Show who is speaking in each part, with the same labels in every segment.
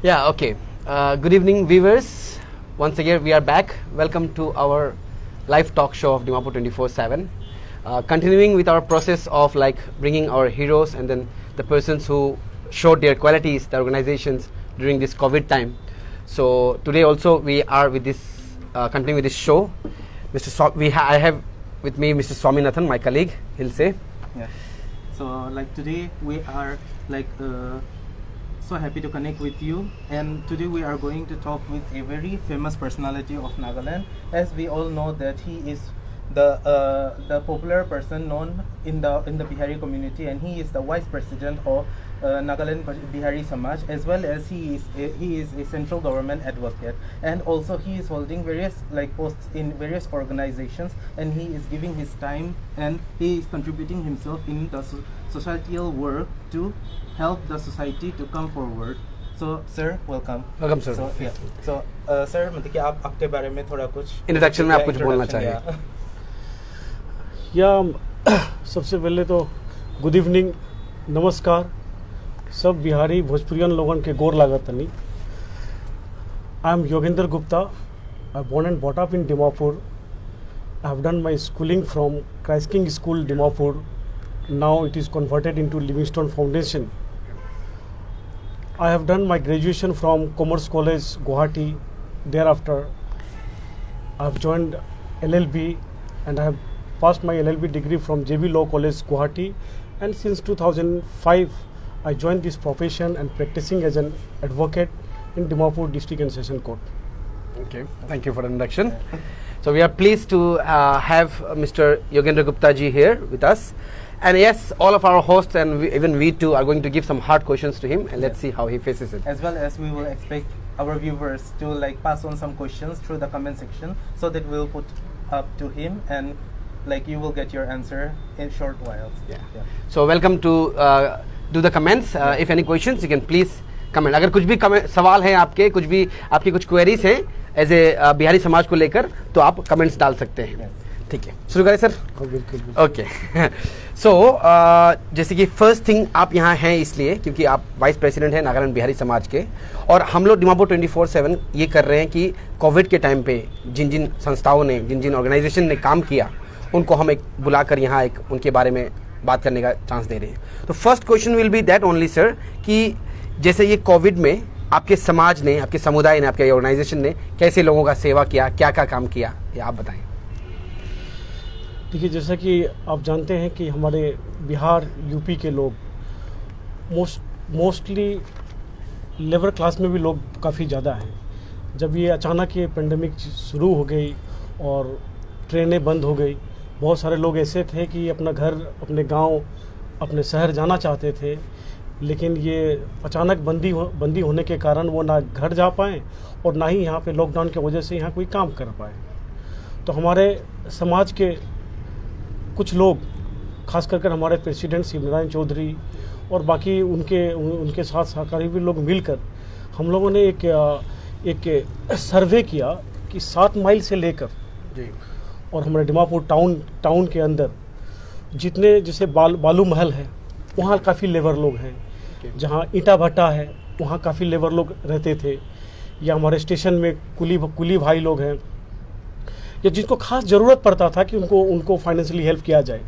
Speaker 1: Yeah, okay. Good evening, viewers. Once again, we are back. Welcome to our live talk show of Dimapur 24/7. Continuing with our process of like bringing our heroes and then the persons who showed their qualities, the organizations during this COVID time. So today also we are with this, continuing with this show. I have with me Mr. Swaminathan, my colleague. He'll say.
Speaker 2: Yeah. So like today we are like so happy to connect with you, and today we are going to talk with a very famous personality of Nagaland. As we all know that he is the popular person known in the Bihari community, and he is the vice president of Nagaland Bihari Samaj, as well as he is a central government advocate, and also he is holding various like posts in various organizations, and he is giving his time and he is contributing himself in the societal work to help the society to come forward. So sir, welcome.
Speaker 1: Welcome sir.
Speaker 2: So yeah. So sir, मतलब कि आप आपके बारे में थोड़ा कुछ
Speaker 1: introduction में आप कुछ बोलना चाहिए?
Speaker 3: या सबसे पहले तो गुड इवनिंग, नमस्कार सब बिहारी भोजपुरियन लोगन के गोर लागत तनी। I am Yogendra Gupta. I born and brought up in Dimapur. I have done my schooling from Christ King School Dimapur. Now it is converted into Livingstone Foundation. I have done my graduation from Commerce College, Guwahati. Thereafter, I have joined LLB and I have passed my LLB degree from JB Law College, Guwahati. And since 2005, I joined this profession and practicing as an advocate in Dimapur District and Session Court.
Speaker 1: Okay, thank you for the introduction. So we are pleased to have Mr. Yogendra Gupta ji here with us. And yes, all of our hosts and even we too are going to give some hard questions to him, and let's see how he faces it.
Speaker 2: As well as we will expect our viewers to like pass on some questions through the comment section, so that we'll put up to him, and like you will get your answer in short while.
Speaker 1: Yeah. So welcome to do the comments. If any questions, you can please comment. अगर कुछ भी सवाल हैं आपके, कुछ भी आपकी कुछ क्वेरीज हैं एज ए बिहारी समाज को लेकर, तो आप कमेंट्स डाल सकते हैं. ठीक है, शुरू करें सर?
Speaker 3: बिल्कुल.
Speaker 1: ओके. सो जैसे कि फर्स्ट थिंग आप यहाँ हैं इसलिए क्योंकि आप वाइस प्रेसिडेंट हैं नागालैंड बिहारी समाज के, और हम लोग डिमापुर 24/7 ये कर रहे हैं कि कोविड के टाइम पे जिन जिन संस्थाओं ने, जिन जिन ऑर्गेनाइजेशन ने काम किया, उनको हम एक बुलाकर यहाँ एक उनके बारे में बात करने का चांस दे रहे हैं. तो first question will be that only sir कि जैसे ये कोविड में आपके समाज ने, आपके समुदाय ने, आपके ऑर्गेनाइजेशन ने कैसे लोगों का सेवा किया, क्या क्या काम किया, ये आप बताएं.
Speaker 3: देखिए, जैसा कि आप जानते हैं कि हमारे बिहार यूपी के लोग मोस्टली लेबर क्लास में भी लोग काफ़ी ज़्यादा हैं. जब ये अचानक ये पेंडेमिक शुरू हो गई और ट्रेनें बंद हो गई, बहुत सारे लोग ऐसे थे कि अपना घर, अपने गांव, अपने शहर जाना चाहते थे, लेकिन ये अचानक बंदी होने के कारण वो ना घर जा पाएँ और ना ही यहाँ पे लॉकडाउन की वजह से यहाँ कोई काम कर पाए. तो हमारे समाज के कुछ लोग, खास कर हमारे प्रेसिडेंट शिवनारायण चौधरी और बाकी उनके साथ सहकारी भी लोग मिलकर हम लोगों ने एक सर्वे किया कि 7 माइल से लेकर और हमारे डिमापुर टाउन के अंदर जितने जैसे बालू महल है, वहाँ काफ़ी लेबर लोग हैं. जहाँ ईंटा भट्टा है, वहाँ काफ़ी लेबर लोग रहते थे. या हमारे स्टेशन में कुली भाई लोग हैं, या जिनको खास ज़रूरत पड़ता था कि उनको फाइनेंशियली हेल्प किया जाए.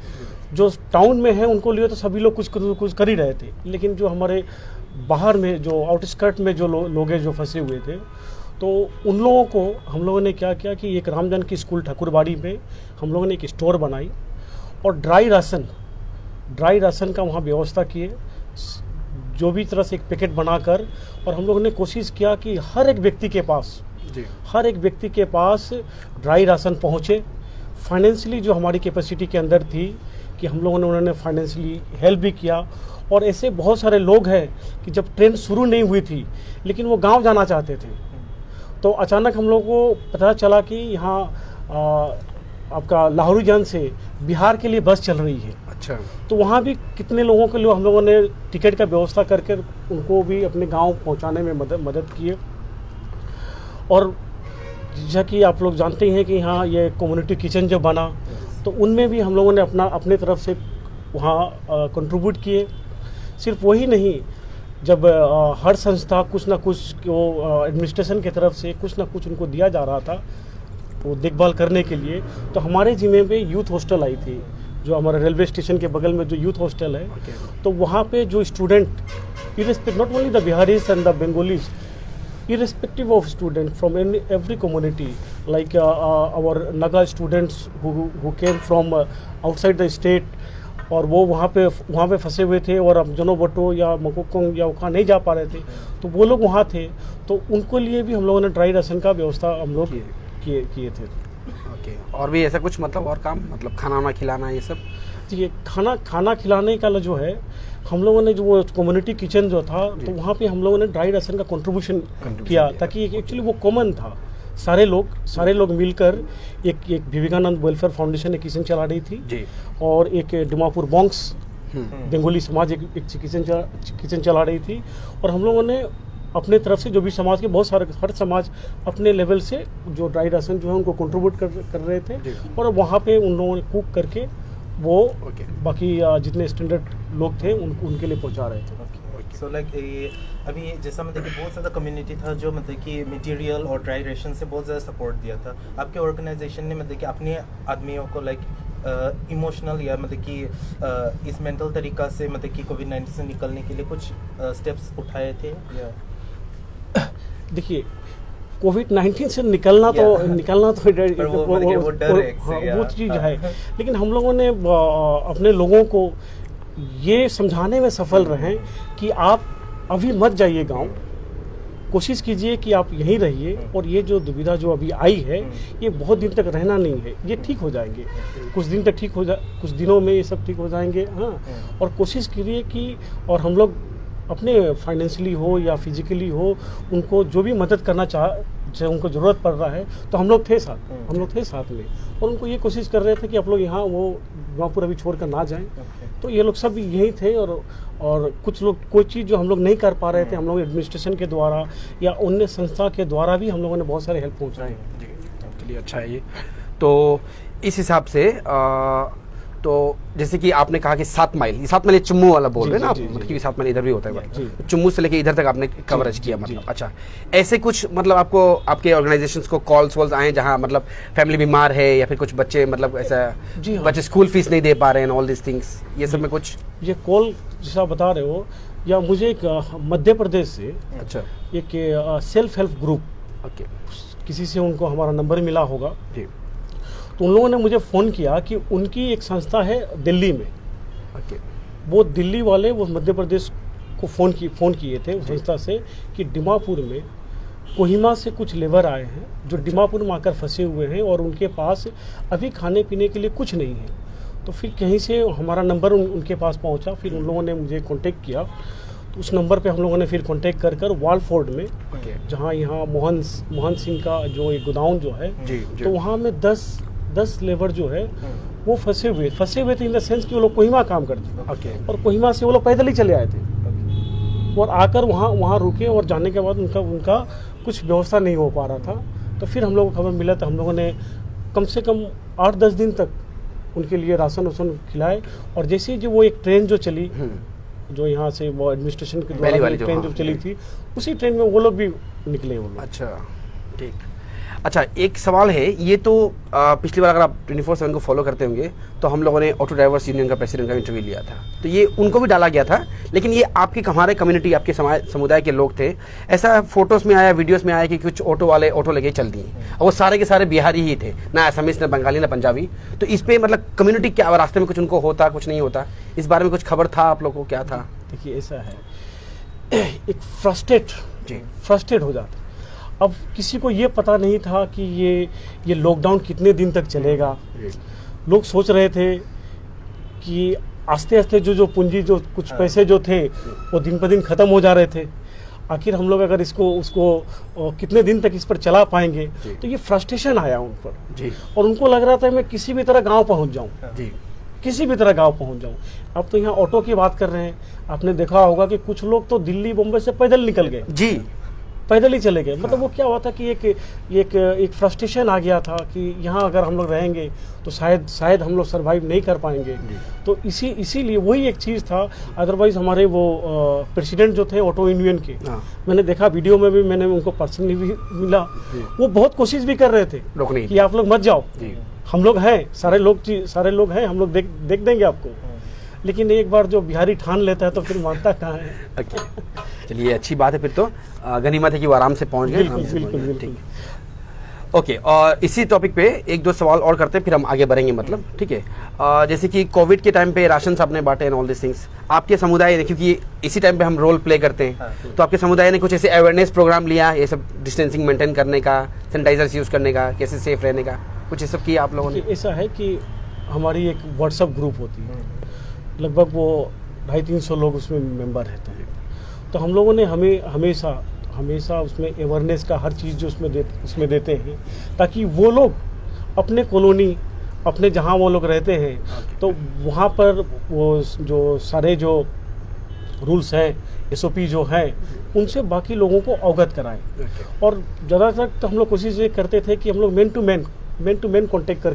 Speaker 3: जो टाउन में है उनको लिए तो सभी लोग कुछ कर ही रहे थे, लेकिन जो हमारे बाहर में, जो आउटस्कर्ट में जो लोग हैं, जो फंसे हुए थे, तो उन लोगों को हम लोगों ने क्या किया कि एक राम जानकी स्कूल ठाकुरबाड़ी में हम लोगों ने एक स्टोर बनाई और ड्राई राशन का वहाँ व्यवस्था किए, जो भी तरह से एक पैकेट बनाकर. और हम लोगों ने कोशिश किया कि हर एक व्यक्ति के पास ड्राई राशन पहुँचे. फाइनेंशियली जो हमारी कैपेसिटी के अंदर थी कि हम लोगों ने उन्होंने फाइनेंशियली हेल्प भी किया. और ऐसे बहुत सारे लोग हैं कि जब ट्रेन शुरू नहीं हुई थी लेकिन वो गांव जाना चाहते थे, तो अचानक हम लोगों को पता चला कि यहाँ आपका लाहौरीगंज से बिहार के लिए बस चल रही है.
Speaker 1: अच्छा. तो
Speaker 3: वहाँ भी कितने लोगों के लिए हम लोगों ने टिकट का व्यवस्था करके उनको भी अपने गांव पहुँचाने में मदद किए. और जैसा कि आप लोग जानते हैं कि यहाँ ये कम्युनिटी किचन जो बना, तो उनमें भी हम लोगों ने अपने तरफ से वहाँ कंट्रीब्यूट किए. सिर्फ वही नहीं, जब हर संस्था कुछ ना कुछ एडमिनिस्ट्रेशन की तरफ से कुछ ना कुछ उनको दिया जा रहा था वो देखभाल करने के लिए, तो हमारे जिम्मे पे यूथ हॉस्टल आई थी, जो हमारे रेलवे स्टेशन के बगल में जो यूथ हॉस्टल है। तो वहाँ पे जो student irrespective not only the Bihari's and the Bengalis, irrespective of student from every community, like our Naga students who came from outside the state, और वो वहाँ पे फंसे हुए थे और अब जनोबटो या मकोकोंग या वहाँ नहीं जा पा रहे थे, तो वो लोग वहाँ थे, तो उनको लिए भी हम लोगों ने ड्राई राशन का व्यवस्था हम लोग किए थे।
Speaker 1: ओके, और भी ऐसा कुछ मतलब और काम, मतलब खाना वाना खिलाना ये सब?
Speaker 3: ये खाना खिलाने का जो है, हम लोगों ने जो वो कम्युनिटी किचन जो था, तो वहाँ पे हम लोगों ने ड्राई राशन का कंट्रीब्यूशन किया, ताकि एक्चुअली वो कॉमन था। सारे लोग मिलकर एक विवेकानंद वेलफेयर फाउंडेशन एक किचन चला रही थी
Speaker 1: जी,
Speaker 3: और एक डिमापुर बॉन्क्स बंगाली समाज एक किचन चला रही थी, और हम लोगों ने अपने तरफ से जो भी समाज के बहुत सारे हर समाज अपने लेवल से जो ड्राई राशन जो है उनको कंट्रीब्यूट कर रहे थे, और वहाँ पे उन लोगों ने कुक करके वो बाकी जितने स्टैंडर्ड लोग थे उनके लिए पहुँचा रहे थे।
Speaker 2: सो लाइक अभी जैसा मतलब कि बहुत ज़्यादा कम्युनिटी था जो मतलब कि मटेरियल और ड्राई रेशन से बहुत ज़्यादा सपोर्ट दिया था। आपके ऑर्गेनाइजेशन ने मतलब कि अपने आदमियों को लाइक इमोशनल या मतलब कि इस मेंटल तरीका से मतलब कि कोविड-19 से निकलने के लिए कुछ स्टेप्स उठाए थे या?
Speaker 3: देखिए, कोविड-19 से निकलना तो वो चीज़ है, लेकिन हम लोगों ने अपने लोगों को ये समझाने में सफल रहे कि आप अभी मत जाइए गांव, कोशिश कीजिए कि आप यहीं रहिए, और ये जो दुविधा जो अभी आई है ये बहुत दिन तक रहना नहीं है, ये ठीक हो जाएंगे, कुछ दिन तक कुछ दिनों में ये सब ठीक हो जाएंगे। हाँ, और कोशिश कीजिए कि, और हम लोग अपने फाइनेंशियली हो या फिजिकली हो, उनको जो भी मदद करना चाहे उनको ज़रूरत पड़ रहा है, तो हम लोग थे साथ में, और उनको ये कोशिश कर रहे थे कि आप लोग यहाँ वो दिमापुर अभी छोड़ कर ना जाएं। तो ये लोग सब यहीं थे, और कुछ लोग कोई चीज़ जो हम लोग नहीं कर पा रहे थे, हम लोग एडमिनिस्ट्रेशन के द्वारा या अन्य संस्था के द्वारा भी हम लोगों ने बहुत सारे हेल्प पहुँचाए।
Speaker 1: जी, चलिए अच्छा है ये। तो इस हिसाब से तो जैसे कि आपने कहा कि 7 माइल, ये 7 माइल चुम्मू वाला बोल रहे हैं ना आप, मतलब कि 7 माइल इधर भी होता है, चुम्मू से लेके इधर तक आपने कवरेज किया मतलब। अच्छा, ऐसे कुछ मतलब आपको आपके ऑर्गेनाइजेशंस को कॉल्स आए जहां मतलब फैमिली बीमार है या फिर कुछ बच्चे मतलब ऐसा बच्चे स्कूल फीस नहीं दे पा रहे हैं, ऑल दिस थिंग्स, ये सब में कुछ?
Speaker 3: ये कॉल जैसा बता रहे हो, या मुझे एक मध्य प्रदेश से
Speaker 1: अच्छा
Speaker 3: एक सेल्फ हेल्प ग्रुप, किसी से उनको हमारा नंबर मिला होगा, तो उन लोगों ने मुझे फ़ोन किया कि उनकी एक संस्था है दिल्ली में। वो दिल्ली वाले वो मध्य प्रदेश को फ़ोन किए थे उस संस्था से कि दिमापुर में कोहिमा से कुछ लेबर आए हैं जो दिमापुर में आकर फंसे हुए हैं, और उनके पास अभी खाने पीने के लिए कुछ नहीं है। तो फिर कहीं से हमारा नंबर उनके पास पहुंचा, फिर उन लोगों ने मुझे कांटेक्ट किया, तो उस नंबर पे हम लोगों ने फिर कांटेक्ट कर वालफोर्ड में, जहाँ यहाँ मोहन सिंह का जो एक गोदाउन जो है, तो वहाँ में 10 लेबर जो है वो फंसे हुए थे इन द सेंस कि वो लोग कोहिमा काम करते थे, और कोहिमा से वो लोग पैदल ही चले आए थे, और आकर वहाँ रुके, और जाने के बाद उनका कुछ व्यवस्था नहीं हो पा रहा था। तो फिर हम लोगों को खबर मिला, तो हम लोगों ने कम से कम 8-10 दिन तक उनके लिए राशन खिलाए, और जैसे ही जो वो एक ट्रेन जो चली, जो यहाँ से वो एडमिनिस्ट्रेशन के द्वारा ट्रेन जो चली थी, उसी ट्रेन में वो लोग भी निकले वो लोग।
Speaker 1: अच्छा, ठीक। अच्छा, एक सवाल है, ये तो पिछली बार अगर आप 24/7 को फॉलो करते होंगे तो हम लोगों ने ऑटो ड्राइवर्स यूनियन का प्रेसिडेंट का इंटरव्यू लिया था, तो ये उनको भी डाला गया था, लेकिन ये आपके हमारे कम्युनिटी, आपके समुदाय के लोग थे। ऐसा फोटोज़ में आया, वीडियोस में आया कि कुछ ऑटो वाले ऑटो लेके चल दिए, और वो सारे के सारे बिहारी ही थे, ना असमीज, ना बंगाली, ना पंजाबी। तो इस पर मतलब कम्युनिटी क्या, रास्ते में कुछ उनको होता, कुछ नहीं होता, इस बारे में कुछ खबर था आप लोगों को, क्या था?
Speaker 3: देखिए, ऐसा है, एक फ्रस्ट्रेट हो जाता। अब किसी को ये पता नहीं था कि ये लॉकडाउन कितने दिन तक चलेगा। लोग सोच रहे थे कि आस्ते आस्ते जो पूंजी, जो कुछ पैसे जो थे वो दिन पर दिन ख़त्म हो जा रहे थे। आखिर हम लोग अगर उसको कितने दिन तक इस पर चला पाएंगे, तो ये फ्रस्ट्रेशन आया उन पर जी। और उनको लग रहा था मैं किसी भी तरह गाँव पहुँच जाऊँ, किसी भी तरह गाँव पहुँच जाऊँ। अब तो यहाँ ऑटो की बात कर रहे हैं, आपने देखा होगा कि कुछ लोग तो दिल्ली बम्बई से पैदल निकल गए जी। पैदल ही चले गए। मतलब वो क्या हुआ था कि एक फ्रस्ट्रेशन आ गया था कि यहाँ अगर हम लोग रहेंगे तो शायद हम लोग सर्वाइव नहीं कर पाएंगे। तो इसीलिए वही एक चीज़ था। अदरवाइज हमारे वो प्रेसिडेंट जो थे ऑटो यूनियन के, मैंने देखा वीडियो में भी, मैंने उनको पर्सनली भी मिला, वो बहुत कोशिश भी कर रहे थे
Speaker 1: रोकने
Speaker 3: कि आप लोग मत जाओ, हम लोग हैं, सारे लोग हैं, हम लोग देख देंगे आपको। लेकिन एक बार जो बिहारी ठान लेता है तो फिर मानता कहाँ है।
Speaker 1: ओके, चलिए अच्छी बात है। फिर तो गनीमत है कि वो आराम से पहुंच गए।
Speaker 3: बिल्कुल।
Speaker 1: ठीक, ओके। और इसी टॉपिक पे एक दो सवाल और करते हैं, फिर हम आगे बढ़ेंगे। मतलब ठीक है, जैसे कि कोविड के टाइम पे राशन आपने बांटे एंड ऑल दिस थिंग्स, आपके समुदाय ने, क्योंकि इसी टाइम पे हम रोल प्ले करते हैं, तो आपके समुदाय ने कुछ ऐसे अवेयरनेस प्रोग्राम लिया, ये सब डिस्टेंसिंग मेंटेन करने का, सैनिटाइजर्स यूज़ करने का, कैसे सेफ रहने का, कुछ ये सब किया आप लोगों ने?
Speaker 3: ऐसा है कि हमारी एक व्हाट्सएप ग्रुप होती है, लगभग वो 250-300 लोग उसमें मेंबर रहते हैं। तो हम लोगों ने हमेशा उसमें अवेयरनेस का हर चीज़ जो उसमें देते हैं, ताकि वो लोग अपने कॉलोनी, अपने जहाँ वो लोग रहते हैं, तो वहाँ पर वो जो सारे जो रूल्स हैं, SOP जो हैं, उनसे बाकी लोगों को अवगत कराएं। और ज़्यादातर तो हम लोग कोशिश ये करते थे कि हम लोग मैन टू मैन कॉन्टेक्ट कर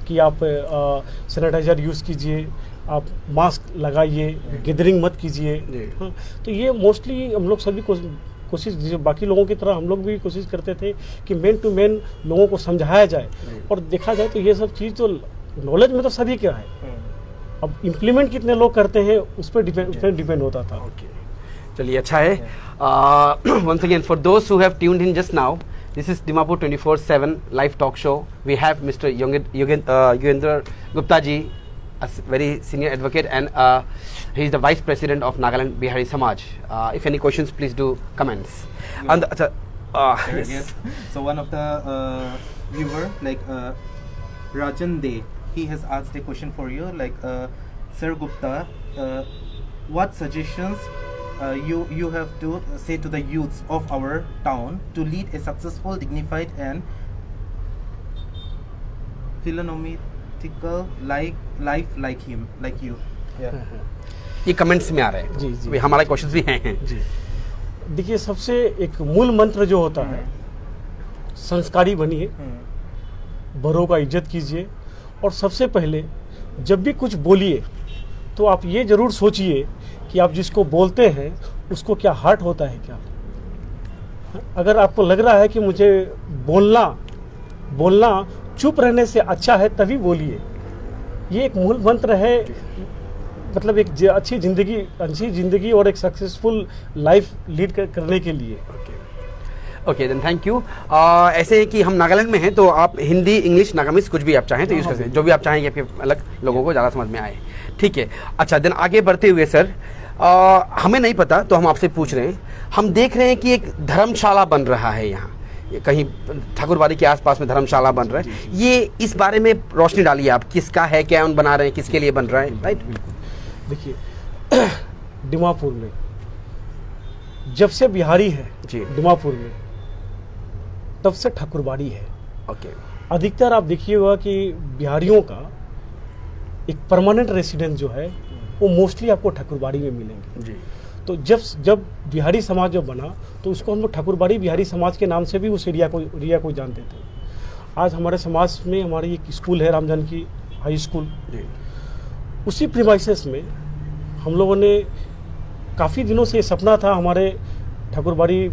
Speaker 3: कि आप सैनिटाइज़र यूज़ कीजिए, आप मास्क लगाइए, गैदरिंग मत कीजिए। हाँ, तो ये मोस्टली हम लोग सभी कोशिश, बाकी लोगों की तरह हम लोग भी कोशिश करते थे कि मैन टू मैन लोगों को समझाया जाए। और देखा जाए तो ये सब चीज़ तो नॉलेज में तो सभी क्या है, अब इम्प्लीमेंट कितने लोग करते हैं उस पर डिपेंड होता था।
Speaker 1: ओके, चलिए अच्छा है। वंस अगेन फॉर दोस्त who have tuned in just now, this is Dimapur 24/7 live talk show. We have Mr. Yogendra Gupta ji, a very senior advocate, and he is the vice president of Nagaland Bihari Samaj. If any questions, please do comments. And yes.
Speaker 2: So one of the viewer, like Rajan De, he has asked a question for you, like Sir Gupta, what suggestions you have to say to the youths of our town to lead a successful, dignified and philosophical life like you? Yeah.
Speaker 3: हाँ।
Speaker 1: ये comments में आ रहे हैं।
Speaker 3: जी।
Speaker 1: हमारे questions भी हैं।
Speaker 3: जी, देखिए, सबसे एक मूल मंत्र जो होता है, संस्कारी बनिए, बड़ों का इज्जत कीजिए, और सबसे पहले जब भी कुछ बोलिए तो आप ये ज़रूर सोचिए कि आप जिसको बोलते हैं उसको क्या हर्ट होता है क्या। अगर आपको लग रहा है कि मुझे बोलना चुप रहने से अच्छा है, तभी बोलिए। ये एक मूल मंत्र है, मतलब एक अच्छी ज़िंदगी और एक सक्सेसफुल लाइफ लीड करने के लिए।
Speaker 1: Okay then thank you. ऐसे है कि हम नागालैंड में हैं, तो आप हिंदी, इंग्लिश, नागामीज कुछ भी आप चाहें तो यूज़ कर सकते हैं, जो भी आप चाहेंगे आपके अलग लोगों को ज़्यादा समझ में आए। ठीक है, अच्छा देन आगे बढ़ते हुए सर, हमें नहीं पता तो हम आपसे पूछ रहे हैं, हम देख रहे हैं कि एक धर्मशाला बन रहा है यहाँ कहीं ठाकुरबाड़ी के आसपास में, धर्मशाला बन रहा है। ये इस बारे में रोशनी डालिए आप, किसका है, क्या उन बना रहे हैं, किसके लिए बन रहा है? राइट,
Speaker 3: बिल्कुल। देखिए, दिमापुर में जब से बिहारी है
Speaker 1: जी,
Speaker 3: दिमापुर में, तब से ठाकुरबाड़ी है।
Speaker 1: ओके।
Speaker 3: अधिकतर आप देखिएगा कि बिहारियों का एक परमानेंट रेसिडेंस जो है वो मोस्टली आपको ठाकुरबाड़ी में मिलेंगे
Speaker 1: जी।
Speaker 3: तो जब बिहारी समाज जब बना तो उसको हम लोग ठाकुरबाड़ी बिहारी समाज के नाम से भी उस एरिया को जानते थे। आज हमारे समाज में हमारी एक स्कूल है, राम जानकी हाई स्कूल जी। उसी प्रीमाइसेस में हम लोगों ने काफ़ी दिनों से ये सपना था हमारे ठाकुरबाड़ी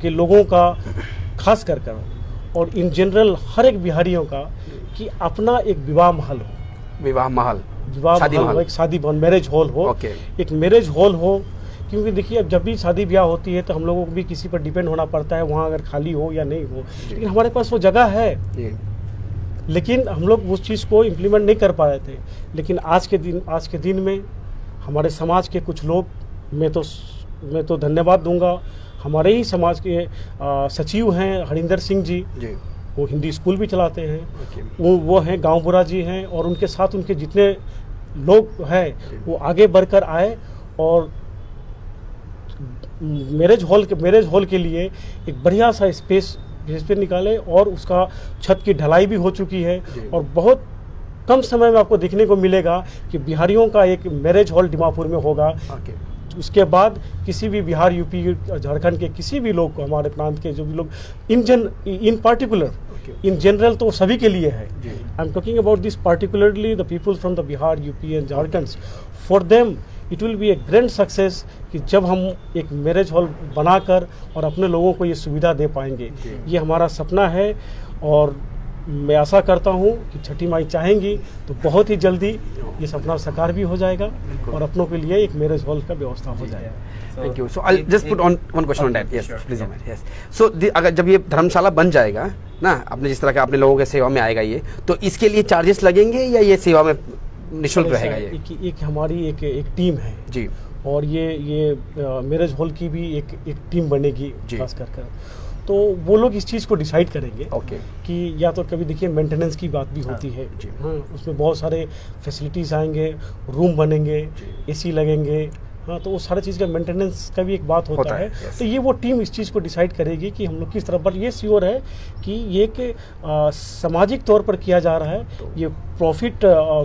Speaker 3: के लोगों का, खास कर और इन जनरल हर एक बिहारियों का, कि अपना एक विवाह महल हो, एक शादी महल, मैरिज हॉल हो। एक मैरिज हॉल हो, क्योंकि देखिए अब जब भी शादी ब्याह होती है तो हम लोगों को भी किसी पर डिपेंड होना पड़ता है, वहाँ अगर खाली हो या नहीं हो, लेकिन हमारे पास वो जगह है, लेकिन हम लोग उस चीज़ को इम्प्लीमेंट नहीं कर पा रहे थे। लेकिन आज के दिन में हमारे समाज के कुछ लोग, मैं तो धन्यवाद दूंगा, हमारे ही समाज के सचिव हैं हरिंदर सिंह जी, वो हिंदी स्कूल भी चलाते हैं। वो हैं गांवपुरा जी हैं, और उनके साथ उनके जितने लोग हैं वो आगे बढ़कर आए और मैरिज हॉल के लिए एक बढ़िया सा स्पेस निकाले, और उसका छत की ढलाई भी हो चुकी है। और बहुत कम समय में आपको देखने को मिलेगा कि बिहारियों का एक मैरिज हॉल दिमापुर में होगा। उसके बाद किसी भी बिहार, यूपी, झारखंड के किसी भी लोग को, हमारे प्रांत के जो भी लोग इन पार्टिकुलर, इन जनरल तो सभी के लिए है। I am talking about this particularly the people from the Bihar, UP and Jharkhand. For them it will be A grand success कि जब हम एक मैरिज हॉल बनाकर और अपने लोगों को ये सुविधा दे पाएंगे। ये हमारा सपना है और मैं आशा करता हूँ कि छठी माई चाहेंगी तो बहुत ही जल्दी ये सपना साकार भी हो जाएगा और अपनों के लिए एक मैरिज हॉल का व्यवस्था हो जाएगा।
Speaker 1: Thank you. So I just put on one question on that. Yes please. Yes so अगर जब ये धर्मशाला बन जाएगा ना, अपने जिस तरह का अपने लोगों के सेवा में आएगा ये, तो इसके लिए चार्जेस लगेंगे या ये सेवा में निःशुल्क रहेगा? ये
Speaker 3: एक हमारी एक टीम है
Speaker 1: जी,
Speaker 3: और ये मैरिज हॉल की भी एक टीम बनेगी खास कर। तो वो लोग इस चीज़ को डिसाइड करेंगे कि या तो कभी देखिए मेंटेनेंस की बात भी होती है। हाँ, उसमें बहुत सारे फैसिलिटीज़ आएंगे, रूम बनेंगे, एसी लगेंगे। हाँ, तो वो सारे चीज़ का मेंटेनेंस का भी एक बात होता है। तो ये वो टीम इस चीज़ को डिसाइड करेगी कि हम लोग किस तरह पर। ये श्योर है कि ये एक सामाजिक तौर पर किया जा रहा है, ये प्रॉफिट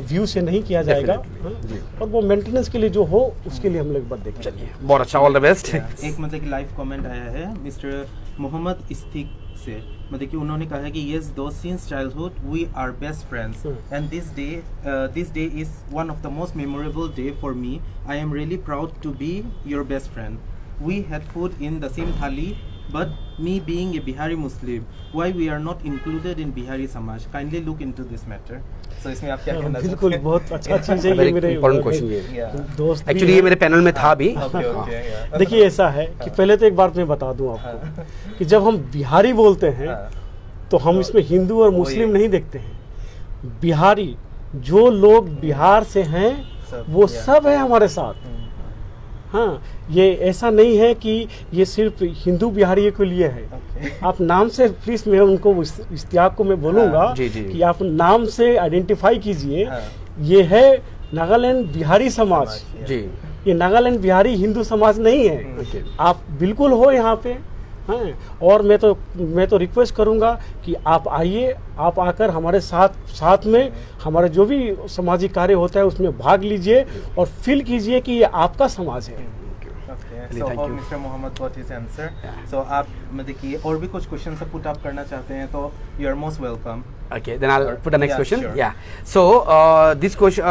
Speaker 3: व्यू से नहीं किया जाएगा। हाँ, और वो मेंटेनेंस के लिए जो हो उसके लिए हम लोग बात देखेंगे।
Speaker 1: चलिए, बहुत अच्छा, ऑल द बेस्ट।
Speaker 2: एक मतलब कि लाइव कमेंट आया है मिस्टर मोहम्मद इस्तिक से, मतलब कि उन्होंने कहा है कि yes though since childhood we are best friends and this day is one of the most memorable day for me. I am really proud to be your best friend. We had food in the same thali, but me being a Bihari Muslim, why we are not included in Bihari Samaj? Kindly look into this matter. So इसमें आप क्या कहना चाहते हैं?
Speaker 3: बिल्कुल, बहुत अच्छा चीज़ है ये। मेरे
Speaker 1: इम्पोर्टेंट क्वेश्चन ये
Speaker 3: दोस्त
Speaker 1: एक्चुअली ये मेरे पैनल में था भी।
Speaker 3: देखिए ऐसा है कि पहले तो एक बात मैं बता दूं आपको कि जब हम बिहारी बोलते हैं तो हम इसमें हिंदू और मुस्लिम नहीं देखते हैं। बिहारी, जो लोग बिहार से हैं वो सब है हमारे साथ। हाँ, ये ऐसा नहीं है कि ये सिर्फ हिंदू बिहारी के लिए है। आप नाम से प्लीज, मैं उनको इस्तियाक को मैं बोलूँगा कि आप नाम से आइडेंटिफाई कीजिए। ये है नागालैंड बिहारी समाज जी, ये नागालैंड बिहारी हिंदू समाज नहीं है। आप बिल्कुल हो यहाँ पे। हाँ, और मैं तो रिक्वेस्ट करूँगा कि आप आइए, आप आकर हमारे साथ में हमारे जो भी सामाजिक कार्य होता है उसमें भाग लीजिए और फील कीजिए कि ये आपका समाज है।
Speaker 2: So hope Mr. Mohammed got his answer. So आप मतलब कि और भी कुछ क्वेश्चन से पुट अप करना चाहते हैं तो you are most welcome.
Speaker 1: Okay, then I'll put the next question.
Speaker 2: Sure.
Speaker 1: Yeah. So this question,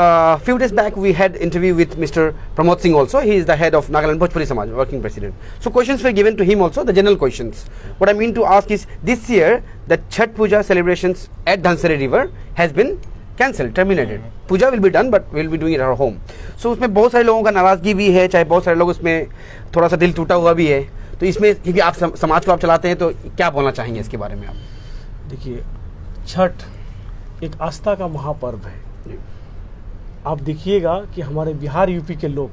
Speaker 1: few days back we had interview with Mr. Pramod Singh also. He is the head of Nagaland Bhojpuri Samaj, working president. So questions were given to him also, the general questions. What I mean to ask is, this year the Chhat Puja celebrations at Dhansari River has been cancelled, terminated. Puja will be done, but we'll be doing it at our home. So उसमें बहुत सारे लोगों का नाराजगी भी है, चाहे बहुत सारे लोग उसमें थोड़ा सा दिल टूटा हुआ भी है। तो इसमें क्योंकि आप समाज को आप चलाते हैं, तो क्या बोलना चाहेंगे इसके बारे में आप?
Speaker 3: देखिए, छठ एक आस्था का महापर्व है। आप देखिएगा कि हमारे बिहार, यूपी के लोग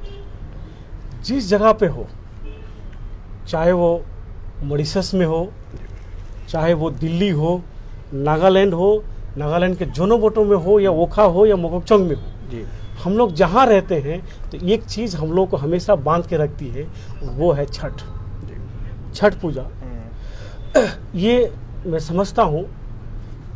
Speaker 3: जिस जगह पे हो, चाहे वो मॉरिशस में हो, चाहे वो दिल्ली हो, नागालैंड हो, नागालैंड के जोनोबोटो में हो या ओखा हो या मोकोकचोंग में हो, हम लोग जहाँ रहते हैं तो एक चीज़ हम लोग को हमेशा बांध के रखती है, वो है छठ पूजा। ये मैं समझता हूँ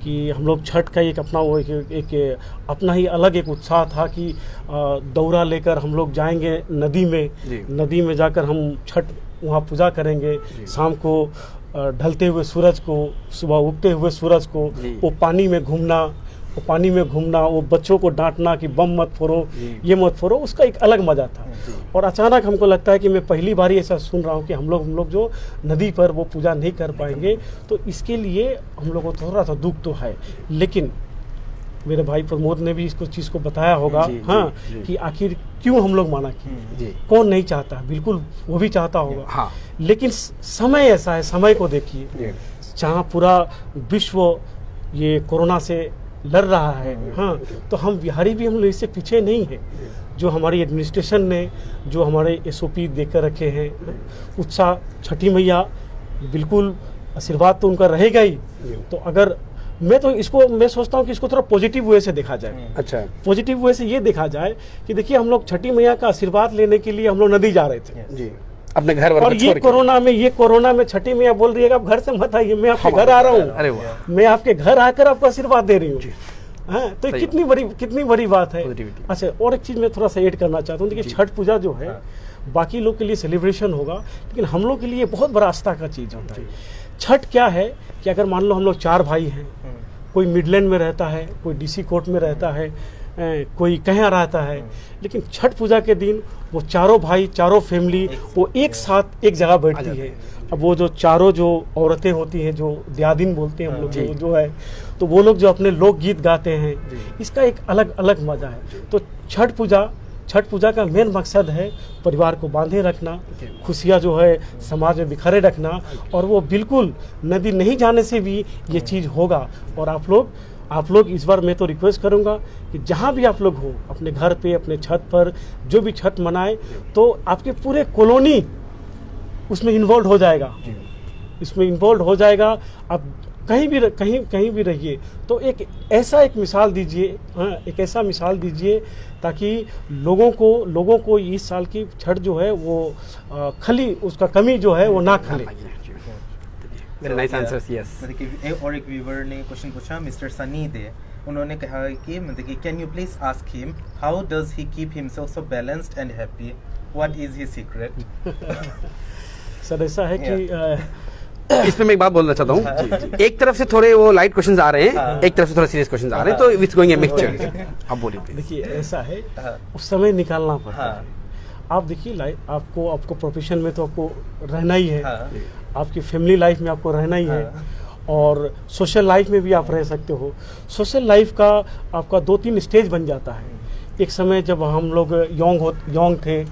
Speaker 3: कि हम लोग छठ का एक अपना वो एक अपना ही अलग एक उत्साह था कि दौरा लेकर हम लोग जाएंगे नदी में जाकर हम छठ वहाँ पूजा करेंगे। शाम को ढलते हुए सूरज को, सुबह उगते हुए सूरज को, वो पानी में घूमना, वो बच्चों को डांटना कि बम मत फोड़ो, ये मत फोड़ो, उसका एक अलग मज़ा था। और अचानक हमको लगता है कि मैं पहली बार ही ऐसा सुन रहा हूँ कि हम लोग जो नदी पर वो पूजा नहीं कर पाएंगे। तो इसके लिए हम लोग को थोड़ा सा दुख तो है, लेकिन मेरे भाई प्रमोद ने भी इसको चीज़ को बताया होगा कि आखिर क्यों हम लोग माना कि कौन नहीं चाहता, बिल्कुल वो भी चाहता होगा। लेकिन समय ऐसा है, समय को देखिए, जहाँ पूरा विश्व ये कोरोना से लड़ रहा है। हाँ, तो हम बिहारी भी हम लोग इससे पीछे नहीं हैं। जो हमारी एडमिनिस्ट्रेशन ने जो हमारे SOP देकर रखे हैं, उत्साह, छठी मैया बिल्कुल आशीर्वाद तो उनका रहेगा ही। तो अगर मैं सोचता हूँ कि इसको थोड़ा पॉजिटिव वे से देखा जाए। अच्छा, पॉजिटिव वे से ये देखा जाए कि देखिए, हम लोग छठी मैया का आशीर्वाद लेने के लिए हम लोग नदी जा रहे थे जी, अपने घर, और ये कोरोना में छठी मैया बोल रही है कि आप घर से मत आइए, मैं आपके घर आ रहा हूँ। अरे वाह, मैं आपके घर आकर आपको आशीर्वाद दे रही हूँ। हाँ, तो कितनी बड़ी बात है। अच्छा, और एक चीज मैं थोड़ा सा ऐड करना चाहता हूँ। देखिए, छठ पूजा जो है बाकी लोग के लिए सेलिब्रेशन होगा, लेकिन हम लोग के लिए बहुत बड़ा आस्था का चीज़ होता है। छठ क्या है कि अगर मान लो हम लोग 4 भाई हैं, कोई मिडलैंड में रहता है, कोई डीसी कोर्ट में रहता है, कोई कहीं रहता है, लेकिन छठ पूजा के दिन वो चारों भाई, चारों फैमिली वो एक साथ एक जगह बैठती है। अब वो जो चारों जो औरतें होती हैं, जो दियादिन बोलते हैं हम लोग, जो है, तो वो लोग जो अपने लोकगीत गाते हैं, इसका एक अलग अलग मज़ा है। तो छठ पूजा का मेन मकसद है परिवार को बांधे रखना, खुशियाँ जो है समाज में बिखरे रखना, और वो बिल्कुल नदी नहीं जाने से भी ये चीज़ होगा। और आप लोग इस बार मैं तो रिक्वेस्ट करूंगा कि जहाँ भी आप लोग हो, अपने घर पे, अपने छत पर जो भी छठ मनाए, तो आपके पूरे कॉलोनी उसमें इन्वॉल्व हो जाएगा, इसमें इन्वॉल्व हो जाएगा। आप कहीं भी रहिए, तो एक मिसाल दीजिए, एक ऐसा मिसाल दीजिए ताकि लोगों को इस साल की छठ जो है वो खली, उसका कमी जो है वो ना खले।
Speaker 1: Very nice answers, yes.
Speaker 2: मतलब कि और एक व्यूवर ने क्वेश्चन पूछा, मिस्टर सनी दे, उन्होंने कहा कि मतलब कि can you please ask him how does he keep himself so balanced and happy, what is his secret?
Speaker 3: Sir ऐसा है कि
Speaker 1: इसमें मैं एक बात बोलना चाहता हूँ। एक तरफ से थोड़े वो लाइट क्वेश्चंस आ रहे हैं, एक तरफ से थोड़े सीरियस क्वेश्चंस आ रहे हैं, तो इट्स गोइंग ए मिक्सचर। आप बोलिए प्लीज।
Speaker 3: देखिए ऐसा है, उस समय निकालना पड़ता है। आप देखिए आपको प्रोफेशन में तो आपको रहना ही है, आपकी फैमिली लाइफ में आपको रहना ही है, और सोशल लाइफ में भी आप रह सकते हो। सोशल लाइफ का आपका 2-3 स्टेज बन जाता है। एक समय जब हम लोग यंग थे,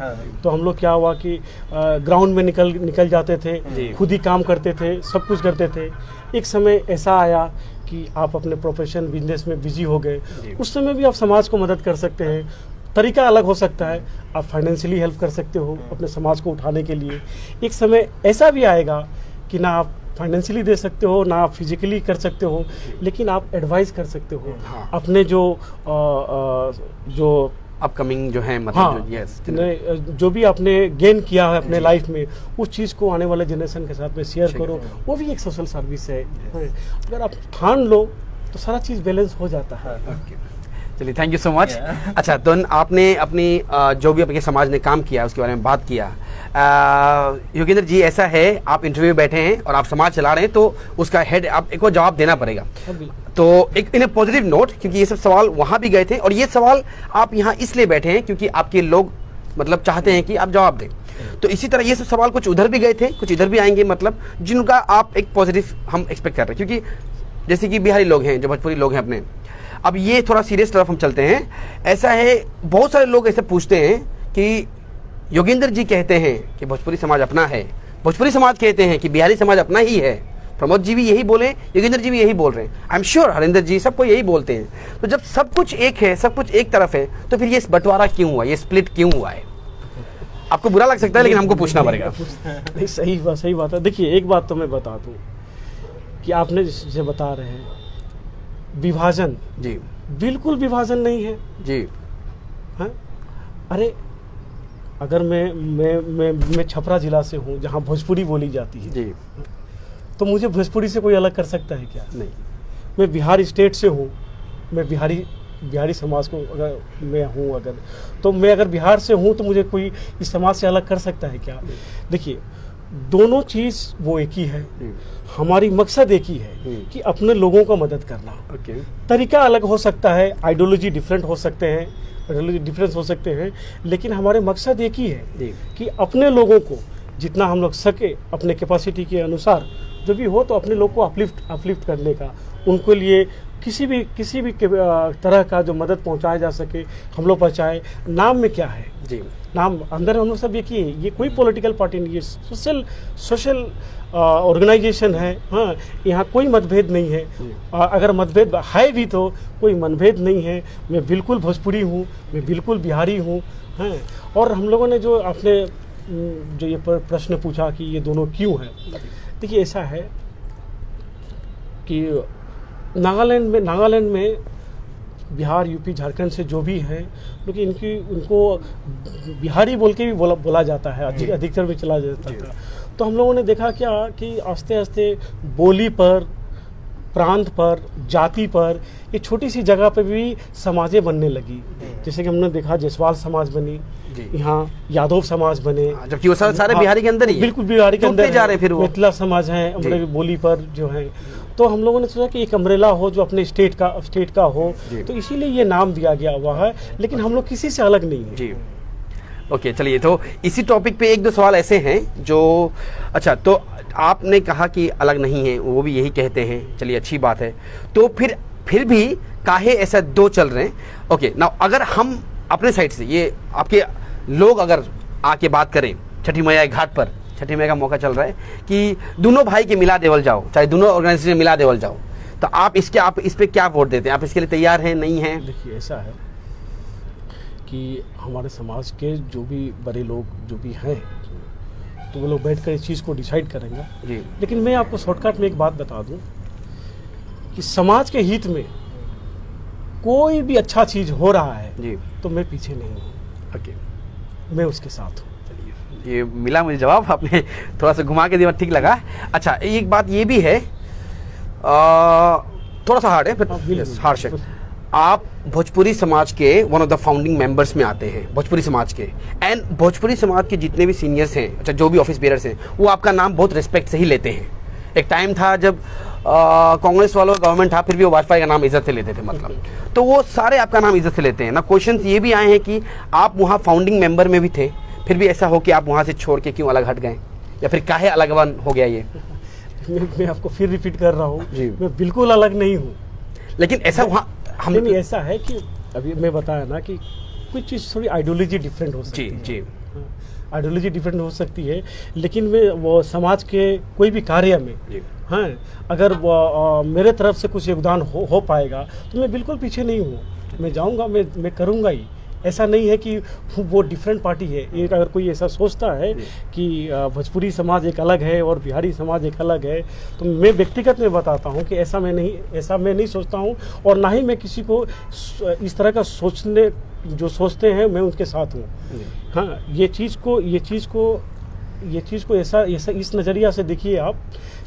Speaker 3: तो हम लोग क्या हुआ कि ग्राउंड में निकल जाते थे, खुद ही काम करते थे, सब कुछ करते थे। एक समय ऐसा आया कि आप अपने प्रोफेशन बिजनेस में बिजी हो गए, उस समय भी आप समाज को मदद कर सकते हैं। तरीका अलग हो सकता है, आप फाइनेंशियली हेल्प कर सकते हो अपने समाज को उठाने के लिए। एक समय ऐसा भी आएगा कि ना आप फाइनेंशियली दे सकते हो, ना आप फिजिकली कर सकते हो, लेकिन आप एडवाइस कर सकते हो अपने जो
Speaker 1: अपकमिंग जो है, मतलब
Speaker 3: जो भी आपने गेन किया है अपने लाइफ में, उस चीज़ को आने वाले जनरेशन के साथ में शेयर करो। वो भी एक सोशल सर्विस है। अगर आप ठान लो तो सारा चीज़ बैलेंस हो जाता है।
Speaker 1: चलिए, थैंक यू सो मच। अच्छा, तो आपने अपनी जो भी आपके समाज ने काम किया उसके बारे में बात किया। योगेंद्र जी, ऐसा है, आप इंटरव्यू में बैठे हैं और आप समाज चला रहे हैं, तो उसका हेड आप एक और जवाब देना पड़ेगा। तो एक इन ए पॉजिटिव नोट, क्योंकि ये सब सवाल वहाँ भी गए थे, और ये सवाल आप यहाँ इसलिए बैठे हैं क्योंकि आपके लोग मतलब चाहते हैं कि आप जवाब दें। तो इसी तरह ये सब सवाल कुछ उधर भी गए थे, कुछ इधर भी आएंगे, मतलब जिनका आप एक पॉजिटिव हम एक्सपेक्ट कर रहे हैं। क्योंकि जैसे कि बिहारी लोग हैं, जो भोजपुरी लोग हैं अपने, अब ये थोड़ा सीरियस तरफ हम चलते हैं। ऐसा है, बहुत सारे लोग ऐसे पूछते हैं कि योगेंद्र जी कहते हैं कि भोजपुरी समाज अपना है, भोजपुरी समाज कहते हैं कि बिहारी समाज अपना ही है। प्रमोद जी भी यही बोले, योगेंद्र जी भी यही बोल रहे हैं, आई एम श्योर हरिंदर जी, सबको यही बोलते हैं। तो जब सब कुछ एक है, सब कुछ एक तरफ है, तो फिर ये बंटवारा क्यों हुआ, ये स्प्लिट क्यों हुआ है? आपको बुरा लग सकता है, लेकिन हमको पूछना पड़ेगा।
Speaker 3: नहीं, सही बात है। देखिए, एक बात तो मैं बता दूं कि आपने जिसे बता रहे हैं विभाजन,
Speaker 1: जी
Speaker 3: बिल्कुल नहीं है
Speaker 1: जी।
Speaker 3: हाँ, अरे अगर मैं छपरा जिला से हूँ जहाँ भोजपुरी बोली जाती है
Speaker 1: जी,
Speaker 3: तो मुझे भोजपुरी से कोई अलग कर सकता है क्या?
Speaker 1: नहीं।
Speaker 3: मैं बिहार स्टेट से हूँ, मैं बिहारी समाज को अगर मैं हूँ, तो मैं अगर बिहार से हूँ तो मुझे कोई इस समाज से अलग कर सकता है क्या? देखिए, दोनों चीज़ वो एक ही है, हमारी मकसद एक ही है कि अपने लोगों का मदद करना। तरीका अलग हो सकता है, आइडियोलॉजी डिफरेंट हो सकते हैं, डिफरेंस हो सकते हैं, लेकिन हमारे मकसद एक ही है कि अपने लोगों को जितना हम लोग सके अपने कैपेसिटी के अनुसार जो भी हो, तो अपने लोग को अपलिफ्ट करने का, उनके लिए किसी भी तरह का जो मदद पहुंचाया जा सके हम लोग पहुंचाए। नाम में क्या है जी, नाम अंदर हम लोग सब एक ही है, ये कोई पॉलिटिकल पार्टी नहीं है, सोशल ऑर्गेनाइजेशन है। हाँ, यहाँ कोई मतभेद नहीं है, अगर मतभेद है भी तो कोई मतभेद नहीं है। मैं बिल्कुल भोजपुरी हूँ, मैं बिल्कुल बिहारी हूँ। हाँ, और हम लोगों ने जो आपने जो ये प्रश्न पूछा कि ये दोनों क्यों हैं, देखिए ऐसा है कि नागालैंड में बिहार, यूपी, झारखंड से जो भी हैं, क्योंकि उनको बिहारी बोल के भी बोला जाता है, अधिकतर में चला जाता था। तो हम लोगों ने देखा क्या कि आस्ते आस्ते बोली पर प्रांत पर, जाति पर, ये छोटी सी जगह पे भी समाजें बनने लगी। जैसे कि हमने देखा जायसवाल समाज बनी, यहाँ यादव समाज बने,
Speaker 1: जबकि वो सारे बिहारी के अंदर ही है।
Speaker 3: बिल्कुल बिहारी के अंदर
Speaker 1: जा रहे फिर वो
Speaker 3: मिथिला समाज है, अमरेली बोली पर जो है। तो हम लोगों ने सोचा कि एक अम्ब्रेला हो जो अपने स्टेट का हो, तो इसीलिए ये नाम दिया गया हुआ है, लेकिन हम लोग किसी से अलग नहीं है।
Speaker 1: जी ओके, चलिए तो इसी टॉपिक पे एक दो सवाल ऐसे हैं जो, अच्छा तो आपने कहा कि अलग नहीं है, वो भी यही कहते हैं, चलिए अच्छी बात है। तो फिर भी काहे ऐसा दो चल रहे हैं? ओके नाउ, अगर हम अपने साइड से, ये आपके लोग अगर आके बात करें छठी मैया घाट पर, छठी मैया का मौका चल रहा है कि दोनों भाई के मिला देवल जाओ, चाहे दोनों ऑर्गेनाइजेशन मिला देवल जाओ, तो आप इस पे क्या वोट देते हैं? आप इसके लिए तैयार हैं, नहीं हैं?
Speaker 3: देखिए ऐसा है कि हमारे समाज के जो भी बड़े लोग जो भी हैं, तो वो लोग बैठकर इस चीज़ को डिसाइड करेंगे
Speaker 1: जी।
Speaker 3: लेकिन मैं आपको शॉर्टकट में एक बात बता दूं कि समाज के हित में कोई भी अच्छा चीज़ हो रहा है
Speaker 1: जी,
Speaker 3: तो मैं पीछे नहीं हूँ,
Speaker 1: ओके,
Speaker 3: मैं उसके साथ हूँ।
Speaker 1: ये मिला मुझे जवाब, आपने थोड़ा सा घुमा के दिया, ठीक लगा। अच्छा एक बात ये भी है, थोड़ा सा हार्ड है,
Speaker 3: बिल्कुल।
Speaker 1: हार्श है। आप भोजपुरी समाज के one of the founding members में आते हैं, भोजपुरी समाज के, एंड भोजपुरी समाज के जितने भी सीनियर्स हैं, अच्छा जो भी ऑफिस बेयरर्स हैं, वो आपका नाम बहुत रिस्पेक्ट से ही लेते हैं। एक टाइम था जब कांग्रेस वालों का गवर्नमेंट था, फिर भी वो वाजपेयी का नाम इज्जत से लेते थे, मतलब तो वो सारे आपका नाम इज्जत से लेते हैं ना। क्वेश्चंस ये भी आए हैं कि आप वहाँ फाउंडिंग मेंबर में भी थे, फिर भी ऐसा हो कि आप वहाँ से छोड़ के क्यों अलग हट गए, या फिर काहे अलग वन हो गया ये?
Speaker 3: मैं आपको फिर रिपीट कर रहा हूँ,
Speaker 1: जी।
Speaker 3: मैं बिल्कुल अलग नहीं हूँ,
Speaker 1: लेकिन ऐसा वहाँ हम
Speaker 3: नहीं, ऐसा है कि अभी मैं बताया ना कि कुछ चीज़ थोड़ी आइडियोलॉजी डिफरेंट हो सकती
Speaker 1: जी
Speaker 3: है।
Speaker 1: जी
Speaker 3: आइडियोलॉजी डिफरेंट हो सकती है, लेकिन मैं वो समाज के कोई भी कार्य में
Speaker 1: जी
Speaker 3: हाँ, अगर मेरे तरफ से कुछ योगदान हो पाएगा तो मैं बिल्कुल पीछे नहीं हूँ, मैं जाऊँगा, मैं करूँगा ही। ऐसा नहीं है कि वो डिफरेंट पार्टी है। एक अगर कोई ऐसा सोचता है कि भोजपुरी समाज एक अलग है और बिहारी समाज एक अलग है, तो मैं व्यक्तिगत में बताता हूँ कि ऐसा मैं नहीं सोचता हूँ, और ना ही मैं किसी को इस तरह का जो सोचते हैं मैं उनके साथ हूँ। हाँ, ये चीज़ को ऐसा इस नज़रिया से देखिए आप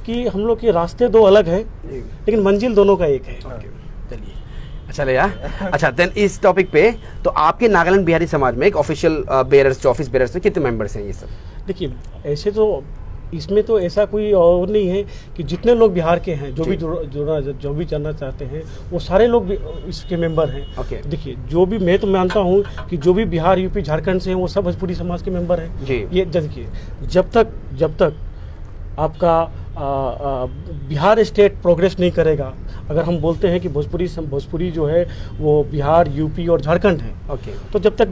Speaker 3: कि हम लोग के रास्ते दो अलग हैं, लेकिन मंजिल दोनों का एक है।
Speaker 1: चलिए अच्छा यार। अच्छा देन इस टॉपिक पे, तो आपके नागालैंड बिहारी समाज में एक ऑफिशियल बेयरर्स, जो ऑफिस बेयरर्स में कितने मेंबर्स हैं ये सब?
Speaker 3: देखिए ऐसे तो इसमें तो ऐसा कोई और नहीं है कि जितने लोग बिहार के हैं, जो भी जानना चाहते हैं, वो सारे लोग भी इसके मेंबर हैं।
Speaker 1: ओके।
Speaker 3: देखिए मैं तो मानता हूँ कि जो भी बिहार, यूपी, झारखंड से हैं, वो सब भोजपुरी समाज के मेंबर हैं
Speaker 1: जी।
Speaker 3: ये देखिए, जब तक आपका बिहार स्टेट प्रोग्रेस नहीं करेगा, अगर हम बोलते हैं कि भोजपुरी जो है वो बिहार, यूपी और झारखंड है,
Speaker 1: ओके,
Speaker 3: तो जब तक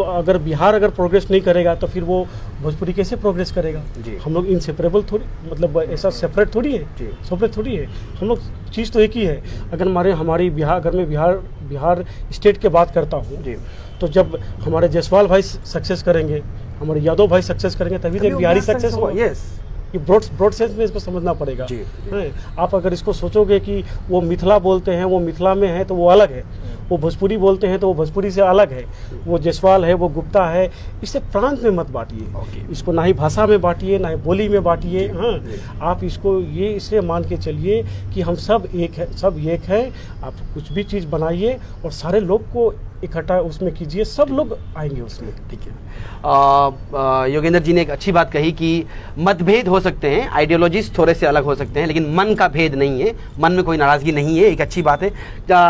Speaker 3: अगर बिहार प्रोग्रेस नहीं करेगा तो फिर वो भोजपुरी कैसे प्रोग्रेस करेगा?
Speaker 1: जी।
Speaker 3: हम लोग इनसेपरेबल थोड़ी, मतलब ऐसा सेपरेट थोड़ी है, सेपरेट थोड़ी है, हम लोग चीज़ तो एक ही है। अगर मैं बिहार स्टेट की बात करता हूँ, तो जब हमारे जायसवाल भाई सक्सेस करेंगे, हमारे यादव भाई सक्सेस करेंगे, तभी तो एक बिहारी सक्सेस होगा।
Speaker 1: यस,
Speaker 3: ये ब्रॉड सेंस में इसको समझना पड़ेगा। आप अगर इसको सोचोगे कि वो मिथिला बोलते हैं, वो मिथिला में है तो वो अलग है, वो भोजपुरी बोलते हैं तो वो भोजपुरी से अलग है, वो जायसवाल है, वो गुप्ता है, इसे प्रांत में मत बांटिए, इसको ना ही भाषा में बांटिए, ना ही बोली में बांटिए। हाँ, आप इसको इसे मान के चलिए कि हम सब एक है। आप कुछ भी चीज़ बनाइए और सारे लोग को इकट्ठा उसमें कीजिए, सब लोग आएंगे उसमें।
Speaker 1: ठीक है। योगेंद्र जी ने एक अच्छी बात कही कि मतभेद हो सकते हैं, आइडियोलॉजीज थोड़े से अलग हो सकते हैं, लेकिन मन का भेद नहीं है, मन में कोई नाराज़गी नहीं है, एक अच्छी बात है।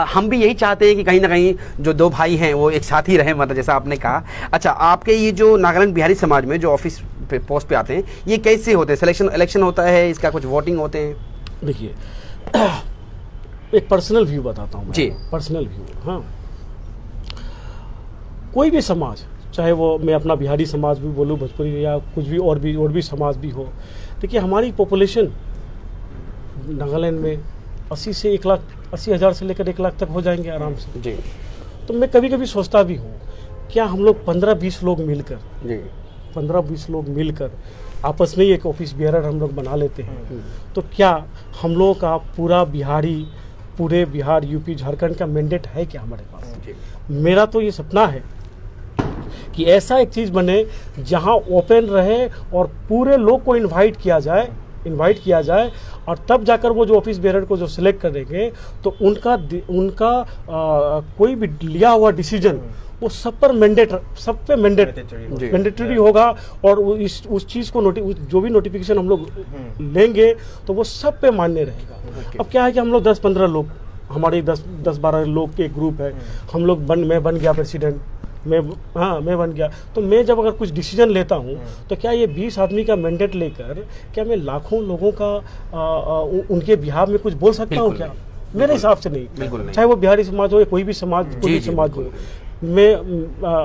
Speaker 1: हम भी यही चाहते हैं कि कहीं ना कहीं जो दो भाई हैं वो एक साथ ही रहें, मतलब जैसा आपने कहा। अच्छा, आपके ये जो नागालैंड बिहारी समाज में जो ऑफिस पे पोस्ट पे आते हैं, ये कैसे होते हैं? इलेक्शन होता है, इसका कुछ वोटिंग होते हैं?
Speaker 3: देखिए एक पर्सनल व्यू बताता हूँ
Speaker 1: जी।
Speaker 3: पर्सनल व्यू, हाँ, कोई भी समाज, चाहे वो मैं अपना बिहारी समाज भी बोलूँ, भोजपुरी या कुछ भी और भी समाज भी हो, देखिए हमारी पॉपुलेशन नागालैंड में 80,000 से लेकर 1 लाख तक हो जाएंगे आराम से
Speaker 1: जी।
Speaker 3: तो मैं कभी कभी सोचता भी हूँ, क्या हम लोग 15-20 लोग मिलकर
Speaker 1: जी
Speaker 3: 15-20 लोग मिलकर आपस में ही एक ऑफिस बेयरर हम लोग बना लेते हैं, तो क्या हम लोगों का पूरे बिहार, यूपी, झारखंड का मैंडेट है क्या हमारे पास? मेरा तो ये सपना है कि ऐसा एक चीज़ बने जहां ओपन रहे और पूरे लोग को इनवाइट किया जाए इनवाइट किया जाए और तब जाकर वो जो ऑफिस बेरर को जो सिलेक्ट करेंगे तो उनका कोई भी लिया हुआ डिसीजन वो सब पे मैंडेटरी होगा और उस चीज़ को जो भी नोटिफिकेशन हम लोग लेंगे तो वो सब पे मान्य रहेगा। अब क्या है कि हम लोग 10-15 लोग, हमारे 10-12 लोग के ग्रुप है, हम लोग मैं बन गया प्रेसिडेंट, मैं बन गया, तो मैं जब अगर कुछ डिसीजन लेता हूँ तो क्या ये 20 आदमी का मैंडेट लेकर क्या मैं लाखों लोगों का उनके बिहार में कुछ बोल सकता हूँ क्या? मेरे हिसाब से नहीं, चाहे वो बिहारी समाज हो या कोई भी समाज, कोई भी समाज हो।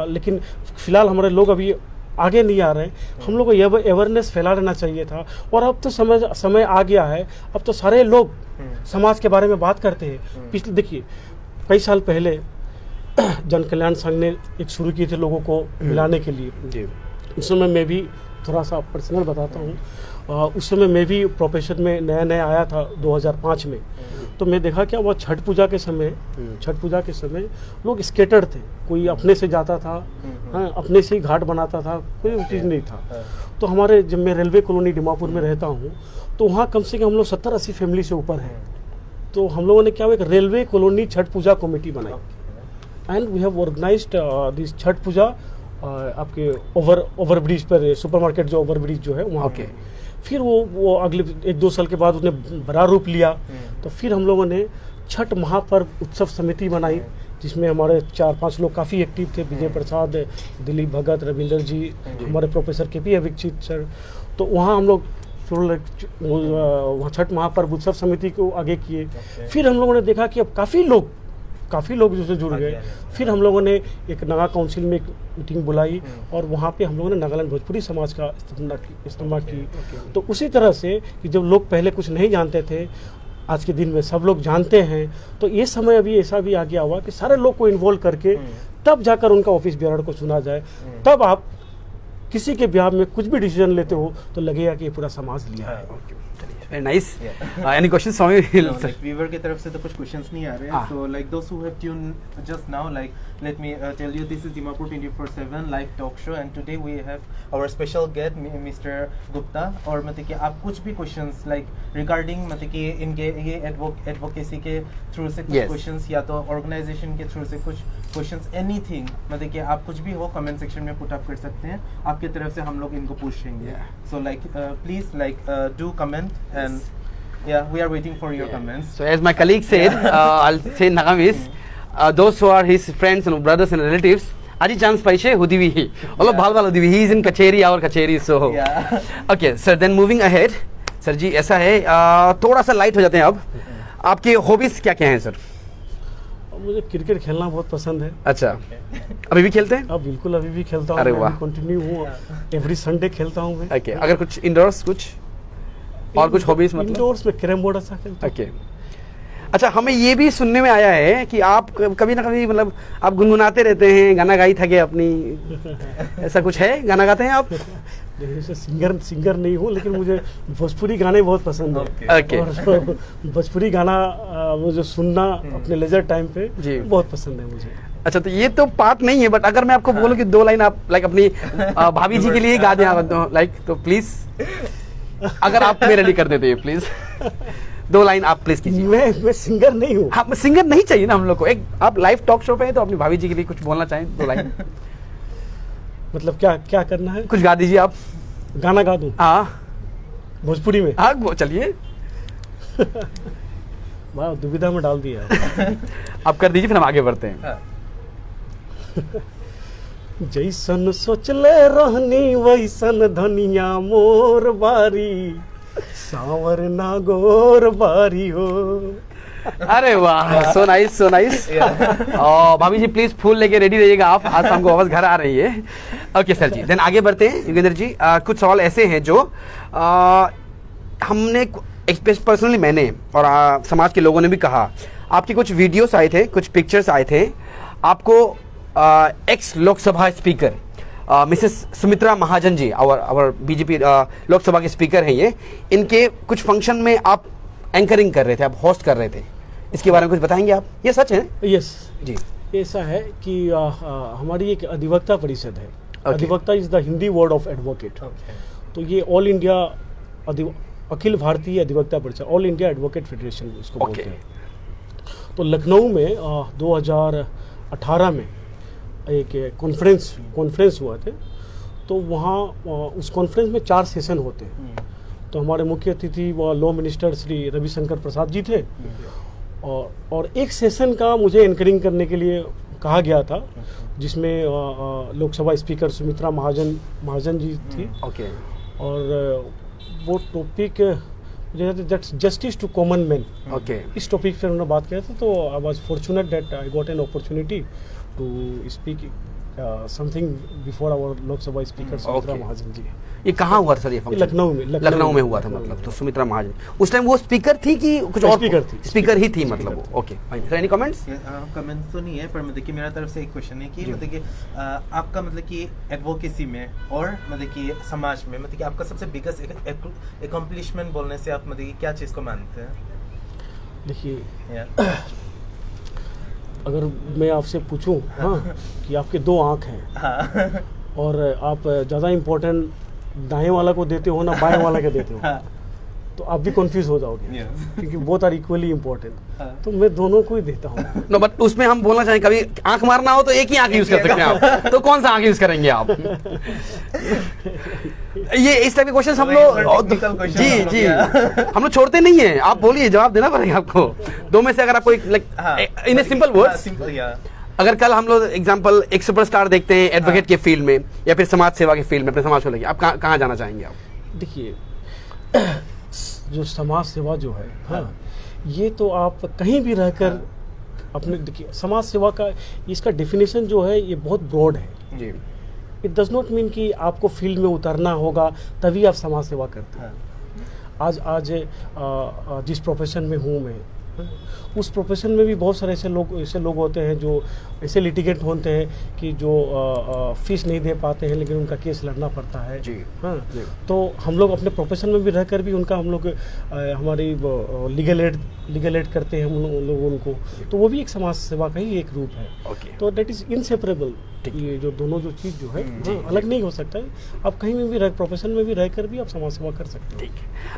Speaker 3: लेकिन फिलहाल हमारे लोग अभी आगे नहीं आ रहे हैं। हम लोग को अवेयरनेस फैला लेना चाहिए था और अब तो समय आ गया है, अब तो सारे लोग समाज के बारे में बात करते हैं। पिछले देखिए कई साल पहले जन कल्याण संघ ने एक शुरू किए थे लोगों को मिलाने के लिए। उस समय मैं भी थोड़ा सा पर्सनल बताता हूँ, उस समय मैं भी प्रोफेशन में नया आया था 2005 में। तो मैं देखा क्या वो छठ पूजा के समय लोग स्केटर थे, कोई अपने से जाता था, अपने से ही घाट बनाता था, कोई चीज़ नहीं था। तो हमारे जब मैं रेलवे कॉलोनी दीमापुर में रहता हूँ तो वहाँ कम से कम हम लोग 70-80 फैमिली से ऊपर हैं। तो हम लोगों ने क्या हुआ, एक railway colony Chhath Puja committee बनाई and we have organized this Chhath Puja आपके ओवर ब्रिज पर, सुपरमार्केट जो ओवर ब्रिज जो है वहाँ पे। फिर वो अगले 1-2 साल के बाद उसने बड़ा रूप लिया। तो फिर हम लोगों ने छठ महापर्व उत्सव समिति बनाई जिसमें हमारे 4-5 लोग काफ़ी एक्टिव थे, विजय प्रसाद, दिलीप भगत, रविंदर जी, हमारे प्रोफेसर KP अभिजीत सर। तो वहाँ हम लोग वहाँ छठ महापर्व उत्सव समिति को आगे किए। फिर हम लोगों ने देखा कि अब काफ़ी लोग जो जुड़ गए। फिर हम लोगों ने एक नागा काउंसिल में एक मीटिंग बुलाई और वहाँ पे हम लोगों ने नागालैंड भोजपुरी समाज का इस्तेमाल की। तो उसी तरह से कि जब लोग पहले कुछ नहीं जानते थे, आज के दिन में सब लोग जानते हैं। तो ये समय अभी ऐसा भी आ गया हुआ कि सारे लोग को इन्वॉल्व करके तब जाकर उनका ऑफिस बेरर को चुना जाए। तब आप किसी के ब्याह में कुछ भी डिसीजन लेते हो तो लगेगा कि ये पूरा समाज लिया है।
Speaker 1: Very nice. Any questions, Swami?
Speaker 2: No, like viewer की तरफ से तो कुछ questions नहीं आ रहे हैं. So like those who have tuned just now, like let me tell you, this is Dimapur 24/7 live talk show and today we have our special guest Mr. Gupta. और मतलब कि आप कुछ भी questions like regarding मतलब कि इनके ये advocacy के through से कुछ questions या तो organization के through से कुछ questions anything मतलब कि आप कुछ भी हो comment section में put up कर सकते हैं. आपकी तरफ से हम लोग इनको पूछेंगे. So like please like do comment. And yeah, we are waiting for your comments.
Speaker 1: So as my colleague said, I'll say Nagamis, those who are his friends and brothers and relatives, Aji chance paise hudivi hi. Allo bhal hudivi. He is in Kacheri, our Kacheri. So
Speaker 2: yeah.
Speaker 1: Okay, sir. Then moving ahead, sir जी ऐसा है थोड़ा सा light हो जाते हैं अब. आपके hobbies क्या क्या हैं सर?
Speaker 3: मुझे क्रिकेट खेलना बहुत पसंद है.
Speaker 1: अच्छा, अभी भी खेलते हैं?
Speaker 3: अब बिल्कुल अभी भी खेलता हूँ.
Speaker 1: अरे वाह.
Speaker 3: कंटिन्यू हूँ. एवरी संडे खेलता हूँ मैं.
Speaker 1: ओके, अगर कुछ इंडोर्स कुछ और कुछ हॉबीज मतलब?
Speaker 3: इंडोर्स में कैरम बोर्ड अच्छा खेलता हूं.
Speaker 1: ओके. अच्छा, हमें ये भी सुनने में आया है कि आप कभी ना कभी मतलब आप गुनगुनाते रहते हैं, गाना गाई थके अपनी, ऐसा कुछ है? गाना गाते हैं आप?
Speaker 3: देखिए सिंगर नहीं हूँ लेकिन मुझे भोजपुरी गाने बहुत पसंद है.
Speaker 1: ओके.
Speaker 3: और भोजपुरी गाना मुझे सुनना अपने लेजर टाइम पे बहुत पसंद है मुझे.
Speaker 1: अच्छा, तो ये तो पार्ट नहीं है, बट अगर मैं आपको बोलूँ कि 2 लाइन आप लाइक अपनी भाभी जी के लिए गा दें लाइक, तो प्लीज अगर आप मेरे लिए कर देते हैं प्लीज 2 लाइन आप प्लीज कीजिए.
Speaker 3: मैं सिंगर नहीं हूँ.
Speaker 1: हाँ, सिंगर नहीं चाहिए ना हम लोग को. एक आप लाइव टॉक शो पे हैं तो अपनी भाभी जी के लिए कुछ बोलना चाहें 2 लाइन.
Speaker 3: मतलब क्या करना है?
Speaker 1: कुछ गा दीजिए आप.
Speaker 3: गाना गा दूँ?
Speaker 1: हाँ,
Speaker 3: भोजपुरी में.
Speaker 1: हाँ चलिए.
Speaker 3: वाह, दुविधा में डाल दिया.
Speaker 1: आप कर दीजिए, फिर हम आगे बढ़ते हैं.
Speaker 3: जैसन सोचले रहनी वैसन धनिया मोर बारी, सावर ना गोर बारी हो.
Speaker 1: अरे वाह, सो नाइस सो नाइस. भाभी जी प्लीज फूल लेके रेडी रहिएगा आप, आज हमको वापस घर आ रही है. ओके सर जी, देन आगे बढ़ते हैं. योगेंद्र जी, कुछ सवाल ऐसे हैं जो हमने पर्सनली मैंने और समाज के लोगों ने भी कहा. आपके कुछ वीडियोस आए थे, कुछ पिक्चर्स आए थे. आपको ex Lok Sabha speaker Mrs Sumitra Mahajan ji, our BJP Lok Sabha के स्पीकर हैं ये, इनके कुछ फंक्शन में आप एंकरिंग कर रहे थे, आप होस्ट कर रहे थे. इसके बारे में कुछ बताएंगे आप? ये सच है?
Speaker 3: यस
Speaker 1: जी.
Speaker 3: ऐसा है कि हमारी एक अधिवक्ता परिषद है. अधिवक्ता is the Hindi word of advocate. तो ये ऑल इंडिया अखिल भारतीय अधिवक्ता परिषद, ऑल इंडिया एडवोकेट फेडरेशन इसको बोलते
Speaker 1: Okay.
Speaker 3: हैं। तो लखनऊ में 2018 में एक कॉन्फ्रेंस हुआ थे। तो वहाँ उस कॉन्फ्रेंस में 4 सेशन होते हैं। तो हमारे मुख्य अतिथि व लॉ मिनिस्टर श्री रविशंकर प्रसाद जी थे, और एक सेशन का मुझे एंकरिंग करने के लिए कहा गया था, जिसमें लोकसभा स्पीकर सुमित्रा महाजन जी थी।
Speaker 1: ओके।
Speaker 3: और वो topic that's justice to common man,
Speaker 1: okay.
Speaker 3: इस टॉपिक पे उन्होंने बात किया था। तो I was fortunate that I got an opportunity to speak something before our Lok Sabha speaker Sumitra
Speaker 1: Okay.
Speaker 3: Mahajan ji.
Speaker 1: ये कहाँ हुआ था सर ये फंक्शन? लखनऊ में हुआ था मतलब। तो सुमित्रा महाजन उस टाइम वो स्पीकर थी कि कुछ और?
Speaker 3: स्पीकर थी।
Speaker 1: स्पीकर ही थी मतलब वो। Okay fine sir, any comments?
Speaker 2: Comments तो नहीं है, पर मतलब कि मेरा तरफ से एक क्वेश्चन है कि मतलब कि आपका मतलब कि एडवोकेसी में और मतलब कि समाज में मतलब कि आपका सबसे बिगेस्ट अकम्प्लिशमेंट बोलने से आप मतलब कि क्या चीज़ को मानते हैं?
Speaker 3: देखिए, अगर मैं आपसे पूछूं कि आपके 2 आँख हैं और आप ज़्यादा इम्पोर्टेंट दाएं वाला को देते हो ना बाएं वाला को देते हो, तो आप भी कंफ्यूज हो जाओगे, क्योंकि बोथ आर इक्वली इम्पोर्टेंट। तो मैं दोनों को ही देता हूँ।
Speaker 1: नो बट उसमें हम बोलना चाहें कभी आंख मारना हो तो एक ही आंख यूज कर सकते हैं आप, तो कौन सा आंख यूज करेंगे आप? ये इस टाइप के क्वेश्चन हम लोग जी हम लोग छोड़ते नहीं है। आप बोलिए, जवाब देना पड़ेगा आपको। 2 में से अगर आपको like in a simple words, अगर कल हम लोग एग्जांपल एक सुपरस्टार देखते हैं एडवोकेट के फील्ड में या फिर समाज सेवा के फील्ड में, अपने समाज को लेके आप कहाँ जाना चाहेंगे आप?
Speaker 3: देखिए, जो समाज सेवा जो है, ये तो आप कहीं भी रहकर अपने, देखिए समाज सेवा का इसका डेफिनेशन जो है ये बहुत ब्रॉड है
Speaker 1: जी।
Speaker 3: इट डज नॉट मीन कि आपको फील्ड में उतरना होगा तभी आप समाज सेवा करते हैं। आज जिस प्रोफेशन में हूँ मैं, उस प्रोफेशन में भी बहुत सारे ऐसे लोग होते हैं जो ऐसे लिटिगेंट होते हैं कि जो फीस नहीं दे पाते हैं, लेकिन उनका केस लड़ना पड़ता है
Speaker 1: जी।
Speaker 3: हाँ
Speaker 1: जी।
Speaker 3: तो हम लोग अपने प्रोफेशन में भी रहकर भी उनका हम लोग हमारी लीगल एड करते हैं हम लोग उनको, तो वो भी एक समाज सेवा का ही एक रूप है।
Speaker 1: ओके।
Speaker 3: तो दैट इज इनसेपरेबल। ये जो दोनों जो चीज़ जो है अलग नहीं हो सकता है। आप कहीं में भी रह, प्रोफेशन में भी रहकर भी आप समाज सेवा कर सकते हो।
Speaker 1: ठीक।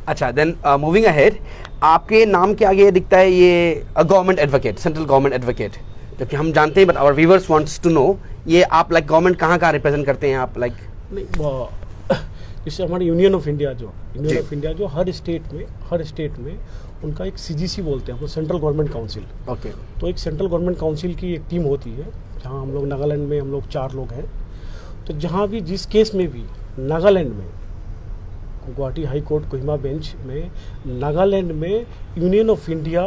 Speaker 1: अच्छा, देन मूविंग अहेड, आपके नाम के आगे दिखता है ये government advocate, central government advocate, जबकि हम जानते हैं but our viewers wants to know, ये आप लाइक गवर्नमेंट कहाँ रिप्रेजेंट करते हैं आप? लाइक
Speaker 3: जैसे हमारी यूनियन ऑफ इंडिया जो हर स्टेट में उनका एक CGC बोलते हैं, वो सेंट्रल गवर्नमेंट काउंसिल।
Speaker 1: ओके।
Speaker 3: तो एक सेंट्रल गवर्नमेंट काउंसिल की एक टीम होती है, जहाँ हम लोग नागालैंड में हम लोग 4 लोग हैं। तो जहाँ भी जिस केस में भी नागालैंड में Guwahati high court Kohima bench में नागालैंड में यूनियन ऑफ इंडिया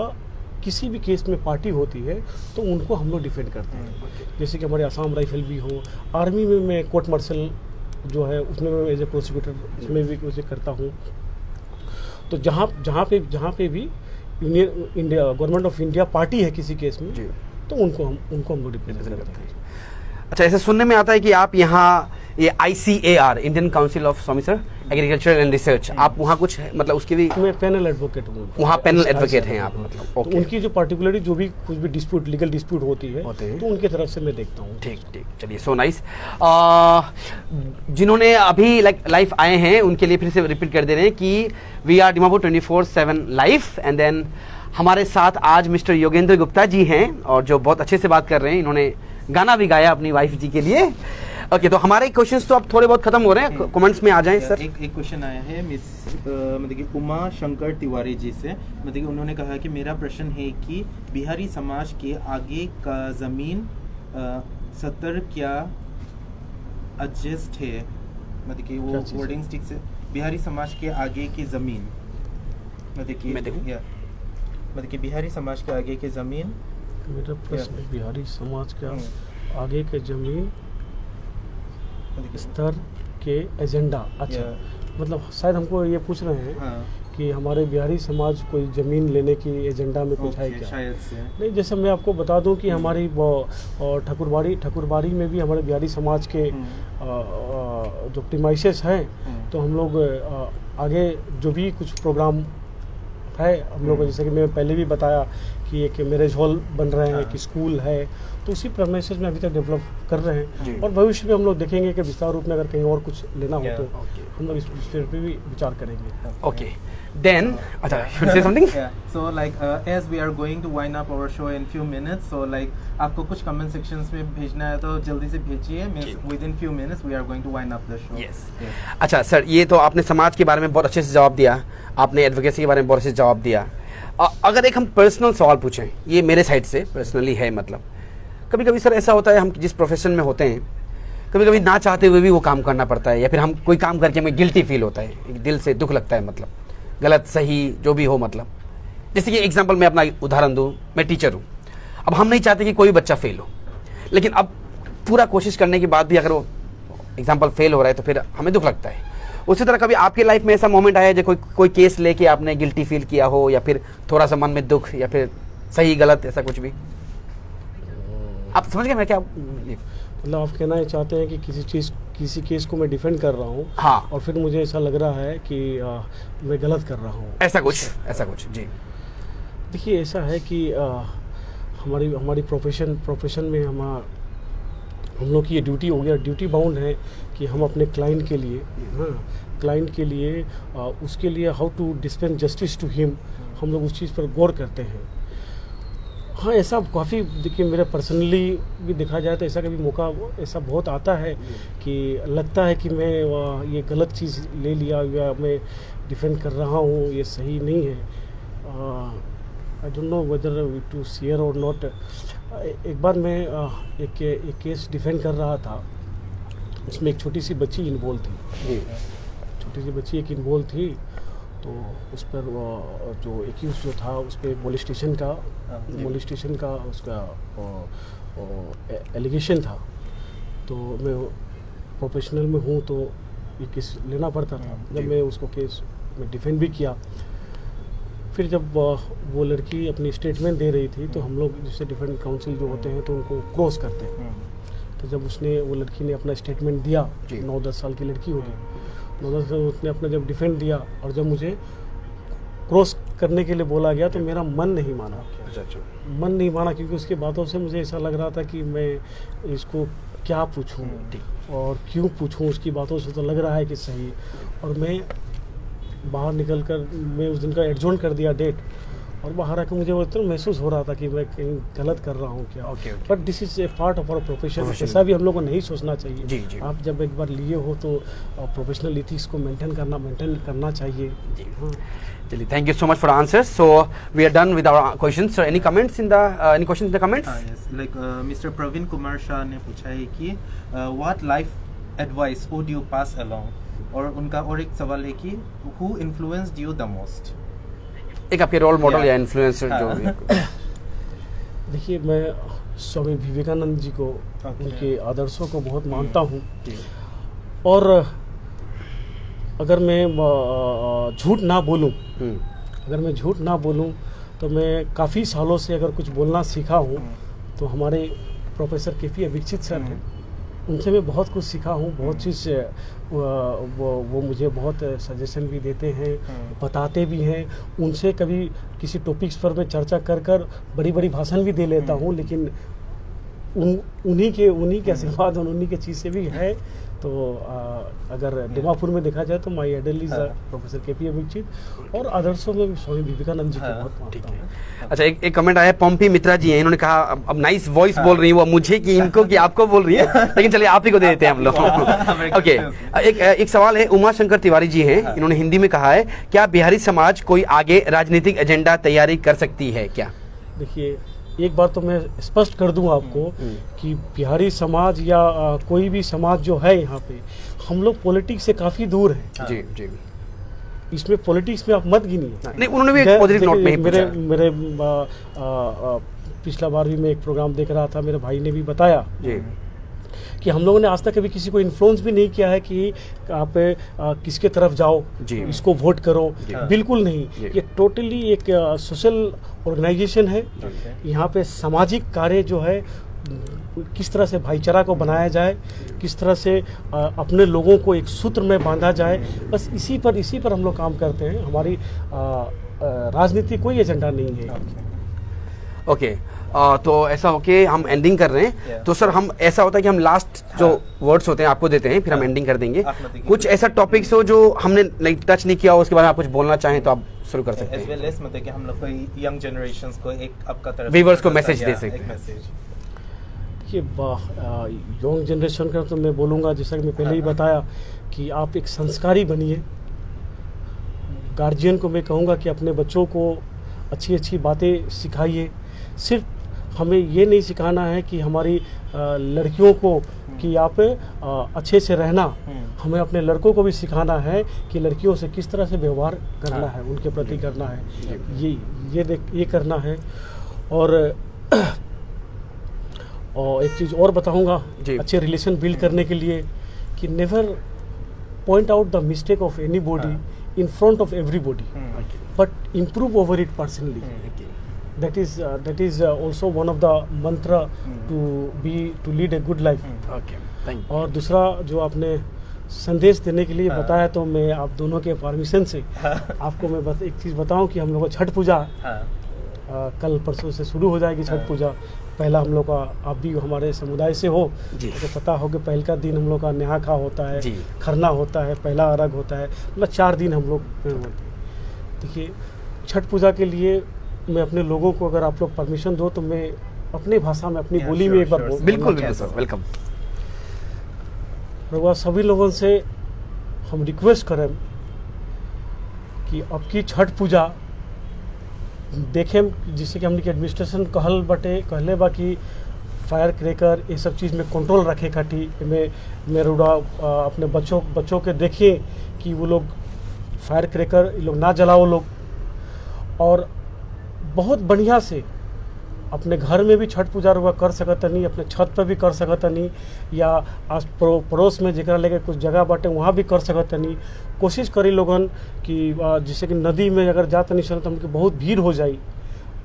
Speaker 3: किसी भी केस में पार्टी होती है तो उनको हम लोग डिफेंड करते हैं। जैसे कि हमारे आसाम राइफल भी हो, आर्मी में मैं कोर्ट मार्शल जो है उसमें मैं एज ए प्रोसिक्यूटर उसमें भी उसे करता हूँ। तो जहाँ पे भी union India government of India party है किसी केस में
Speaker 1: जी,
Speaker 3: तो उनको हम लोग रिप्रेजेंट करते हैं।
Speaker 1: अच्छा, ऐसे सुनने में आता है कि आप यहाँ ये ICAR, Indian council of sir agriculture and research, आप वहाँ कुछ मतलब उसके भी
Speaker 3: मैं पैनल एडवोकेट हूँ।
Speaker 1: वहाँ पैनल एडवोकेट हैं आप मतलब?
Speaker 3: तो
Speaker 1: ओके।
Speaker 3: उनकी जो पार्टिकुलरली जो भी कुछ भी डिस्प्यूट, लीगल डिस्प्यूट होती है तो उनकी तरफ से मैं देखता हूँ।
Speaker 1: ठीक, चलिए, सो नाइस। जिन्होंने अभी लाइव आए हैं उनके लिए फिर से रिपीट कर दे रहे हैं कि we are Dimapur 24/7 live, and then हमारे साथ आज मिस्टर योगेंद्र गुप्ता जी हैं और जो बहुत अच्छे से बात कर रहे हैं। इन्होंने गाना भी गाया अपनी वाइफ जी के लिए। ओके, तो हमारे क्वेश्चंस तो अब थोड़े बहुत खत्म हो रहे हैं, कमेंट्स में आ जाएं सर।
Speaker 2: एक क्वेश्चन आया है मिस मतलब कि उमा शंकर तिवारी जी से। मतलब कि उन्होंने कहा कि मेरा प्रश्न है कि बिहारी समाज के आगे का ज़मीन सतर क्या एडजस्ट है? मतलब कि वो वर्डिंग स्टिक से बिहारी समाज के आगे की ज़मीन, मतलब कि मतलब कि बिहारी समाज के आगे की ज़मीन।
Speaker 3: मेरा प्रश्न बिहारी समाज का आगे के जमीन स्तर के एजेंडा। अच्छा, मतलब शायद हमको ये पूछ रहे हैं कि हमारे बिहारी समाज कोई ज़मीन लेने की एजेंडा में कुछ है क्या?
Speaker 2: शायद से
Speaker 3: नहीं, जैसे मैं आपको बता दूं कि हमारी ठकुरबाड़ी में भी हमारे बिहारी समाज के जो प्रीमाइसेस हैं, तो हम लोग आगे जो भी कुछ प्रोग्राम है हम लोग को, जैसे कि मैं पहले भी बताया कि एक मैरिज हॉल बन रहे हैं, कि स्कूल है, तो उसी प्रेमिसेस में अभी तक डेवलप कर रहे हैं और भविष्य में हम लोग देखेंगे कि विस्तार रूप में अगर कहीं और कुछ लेना हो तो हम लोग इस पर भी विचार करेंगे।
Speaker 1: ओके देन अच्छा should I say something?
Speaker 2: Yeah. So like as we are going to wind up our show in few minutes, so like आपको कुछ comment sections में भेजना है तो जल्दी से भेजिए। Means within few minutes we are going to wind up the show.
Speaker 1: Yes. अच्छा सर, ये तो आपने समाज के बारे में बहुत अच्छे से जवाब दिया, आपने एडवोकेसी के बारे में बहुत अच्छे से जवाब दिया। अगर एक हम पर्सनल सवाल पूछें, ये मेरे साइड से पर्सनली है, मतलब कभी कभी सर ऐसा होता है हम जिस प्रोफेशन में होते हैं कभी कभी ना चाहते हुए भी वो काम करना पड़ता है, या फिर हम कोई काम करके हमें गिल्टी फील होता है, एक दिल से दुख लगता है, मतलब गलत सही जो भी हो, मतलब जैसे कि एग्जांपल मैं अपना उदाहरण दूं, मैं टीचर हूं, अब हम नहीं चाहते कि कोई बच्चा फेल हो, लेकिन अब पूरा कोशिश करने के बाद भी अगर वो एग्जांपल फेल हो रहा है तो फिर हमें दुख लगता है। उसी तरह कभी आपके लाइफ में ऐसा मोमेंट आया है जो कोई केस लेके आपने गिल्टी फील किया हो, या फिर थोड़ा सा मन में दुख, या फिर सही गलत ऐसा कुछ भी? आप समझ गए मैं क्या
Speaker 3: मतलब आप कहना ये चाहते हैं कि किसी केस को मैं डिफेंड कर रहा हूँ,
Speaker 1: हाँ,
Speaker 3: और फिर मुझे ऐसा लग रहा है कि मैं गलत कर रहा हूँ, ऐसा कुछ जी। देखिए ऐसा है कि हमारी प्रोफेशन में हम लोग की ये ड्यूटी हो गया, ड्यूटी बाउंड है कि हम अपने क्लाइंट के लिए उसके लिए how to dispense justice to him, हम लोग उस चीज़ पर गौर करते हैं। हाँ, ऐसा काफ़ी देखिए मेरा पर्सनली भी देखा जाए तो ऐसा कभी मौका ऐसा बहुत आता है कि लगता है कि मैं ये गलत चीज़ ले लिया या मैं डिफेंड कर रहा हूँ, ये सही नहीं है। I don't know whether to share or not. एक बार मैं एक केस डिफेंड कर रहा था, उसमें एक छोटी सी बच्ची इन्वॉल्व थी, एक इन्वॉल्व थी, तो उस पर जो एक्यूज जो था उस पर मोलेस्टेशन का उसका एलिगेशन था। तो मैं प्रोफेशनल में हूँ तो ये केस लेना पड़ता था। जब मैं उसको केस में डिफेंड भी किया, फिर जब वो लड़की अपनी स्टेटमेंट दे रही थी तो हम लोग जैसे डिफेंस काउंसिल जो होते हैं तो उनको क्रॉस करते हैं। तो जब वो लड़की ने अपना स्टेटमेंट दिया, 9-10 साल की लड़की होगी, 9-10 साल उसने अपना जब डिफेंड दिया और जब मुझे क्रॉस करने के लिए बोला गया तो मेरा मन नहीं माना, क्योंकि उसकी बातों से मुझे ऐसा लग रहा था कि मैं इसको क्या पूछूं और क्यों पूछूं, उसकी बातों से तो लग रहा है कि सही। और मैं बाहर निकल कर मैं उस दिन का एडजॉर्न कर दिया डेट, और बाहर आकर मुझे वो इतना महसूस हो रहा था कि मैं कहीं गलत कर रहा हूँ क्या। But this is a part of our profession. ऐसा भी हम लोग को नहीं सोचना चाहिए।
Speaker 1: जी।
Speaker 3: आप जब एक बार लिए हो तो प्रोफेशनल इथिक्स को मेंटेन करना चाहिए। हाँ।
Speaker 1: चलिए, thank you so much for answers. So we are done with our questions. Any comments in the comments?
Speaker 2: Yes, like Mr. Praveen Kumar Shah ने पूछा है कि what life advice would you pass along? और उनका और एक सवाल है कि who influenced you the most?
Speaker 1: एक आपके रोल मॉडल या इन्फ्लुएंसर जो भी।
Speaker 3: देखिए, मैं स्वामी विवेकानंद जी को, उनके आदर्शों को बहुत मानता हूँ, और अगर मैं झूठ ना बोलूं तो मैं काफ़ी सालों से अगर कुछ बोलना सीखा हूँ तो हमारे प्रोफेसर के.पी. अभिजीत सर हैं, उनसे मैं बहुत कुछ सीखा हूँ। बहुत चीज़ वो मुझे बहुत सजेशन भी देते हैं, बताते भी हैं। उनसे कभी किसी टॉपिक्स पर मैं चर्चा कर बड़ी भाषण भी दे लेता हूँ, लेकिन उन्हीं के आशीर्वाद और उन्हीं के चीज़ से भी है। तो अगर दिमापुर में देखा जाए तो my idol is professor K P. Abhijit, और आदर्शों में स्वामी विवेकानंद जी को बहुत मानता हूँ।
Speaker 1: अच्छा, एक कमेंट आया, पॉम्पी मित्रा जी हैं, इन्होंने कहा अब नाइस वॉइस बोल रही है वो मुझे कि इनको कि आपको बोल रही है, लेकिन चलिए आप ही को दे देते हैं हम लोग। ओके, एक सवाल है, उमा शंकर तिवारी जी हैं, इन्होंने हिंदी में कहा है, क्या बिहारी समाज कोई आगे राजनीतिक एजेंडा तैयारी कर सकती है क्या? देखिए,
Speaker 3: एक बार तो मैं स्पष्ट कर दूं आपको कि बिहारी समाज या कोई भी समाज जो है यहाँ पे, हम लोग पॉलिटिक्स से काफ़ी दूर हैं।
Speaker 1: जी।
Speaker 3: इसमें पॉलिटिक्स में आप मत गिनिए।
Speaker 1: नहीं, उन्होंने भी एक पॉजिटिव नोट में ही पूछा।
Speaker 3: मेरे पिछला बार भी मैं एक प्रोग्राम देख रहा था, मेरे भाई ने भी बताया कि हम लोगों ने आज तक कभी किसी को इन्फ्लुएंस भी नहीं किया है कि आप किसके तरफ जाओ, इसको वोट करो। बिल्कुल नहीं, ये टोटली एक सोशल ऑर्गेनाइजेशन है। यहाँ पे सामाजिक कार्य जो है, किस तरह से भाईचारा को बनाया जाए, किस तरह से अपने लोगों को एक सूत्र में बांधा जाए, बस इसी पर हम लोग काम करते हैं। हमारी राजनीति कोई एजेंडा नहीं है।
Speaker 1: ओके तो ऐसा हो के हम एंडिंग कर रहे हैं।
Speaker 2: Yeah.
Speaker 1: तो सर हम ऐसा होता है कि हम लास्ट जो वर्ड्स होते हैं आपको देते हैं, फिर हम एंडिंग कर देंगे।
Speaker 2: आप बताइए।
Speaker 1: कुछ ऐसा टॉपिक्स हो जो हमने लाइक टच नहीं किया हो, उसके बारे में आप कुछ बोलना चाहें तो आप शुरू कर सकते
Speaker 2: एज
Speaker 1: हैं।
Speaker 2: वेल एज मतलब कि हम लोग को यंग जनरेशंस को एक आपका तरफ
Speaker 1: Viewers को message दे सकते
Speaker 2: एक
Speaker 1: हैं।
Speaker 2: मैसेज।
Speaker 3: देखिए यंग जनरेशन का तो मैं बोलूँगा, जैसा कि मैं पहले ही बताया, कि आप एक संस्कारी बनिए। गार्जियन को मैं कहूँगा कि अपने बच्चों को अच्छी अच्छी बातें सिखाइए। सिर्फ हमें ये नहीं सिखाना है कि हमारी लड़कियों को कि आप अच्छे से रहना, हमें अपने लड़कों को भी सिखाना है कि लड़कियों से किस तरह से व्यवहार करना है, उनके प्रति करना है, ये करना है। और एक चीज़ और बताऊंगा
Speaker 1: जी।
Speaker 3: अच्छे रिलेशन बिल्ड करने के लिए कि never point out the mistake of any body in front of everybody, but improve over it personally. that is also one of the mantra to lead a good life।
Speaker 1: Okay thank
Speaker 3: और दूसरा जो आपने संदेश देने के लिए बताया, तो मैं आप दोनों के परमिशन से आपको मैं एक चीज़ बताऊं कि हम लोग को छठ पूजा कल परसों से शुरू हो जाएगी। छठ पूजा पहला हम लोग का, आप भी हमारे समुदाय से हो
Speaker 1: जी।
Speaker 3: तो पता हो कि पहल का दिन हम लोग का नहा खा होता है,
Speaker 1: जी।
Speaker 3: खरना होता है, पहला अर्घ होता है, मतलब 4 दिन हम लोग होते हैं। देखिए छठ पूजा के लिए मैं अपने लोगों को, अगर आप लोग परमिशन दो, तो मैं अपनी भाषा में, अपनी बोली में एक बार
Speaker 2: sure,
Speaker 1: बिल्कुल बिल्कुल सर, वेलकम।
Speaker 3: रघुआ सभी लोगों से हम रिक्वेस्ट करें कि अब की छठ पूजा देखें, जिससे कि हमने की एडमिनिस्ट्रेशन कहले बा कि फायर क्रैकर ये सब चीज़ में कंट्रोल रखे खाटी में रुड़ा अपने बच्चों के देखें कि वो लोग फायर क्रैकर ये लोग ना जलाओ लोग। और बहुत बढ़िया से अपने घर में भी छठ पूजा रुआ कर सकतनी, अपने छत पर भी कर सकतनी, या आस पड़ोस में जगह लेके कुछ जगह बाटे वहाँ भी कर सकतनी। कोशिश करी लोगन कि जैसे कि नदी में अगर जातनी सन तो हमके बहुत भीड़ हो जाई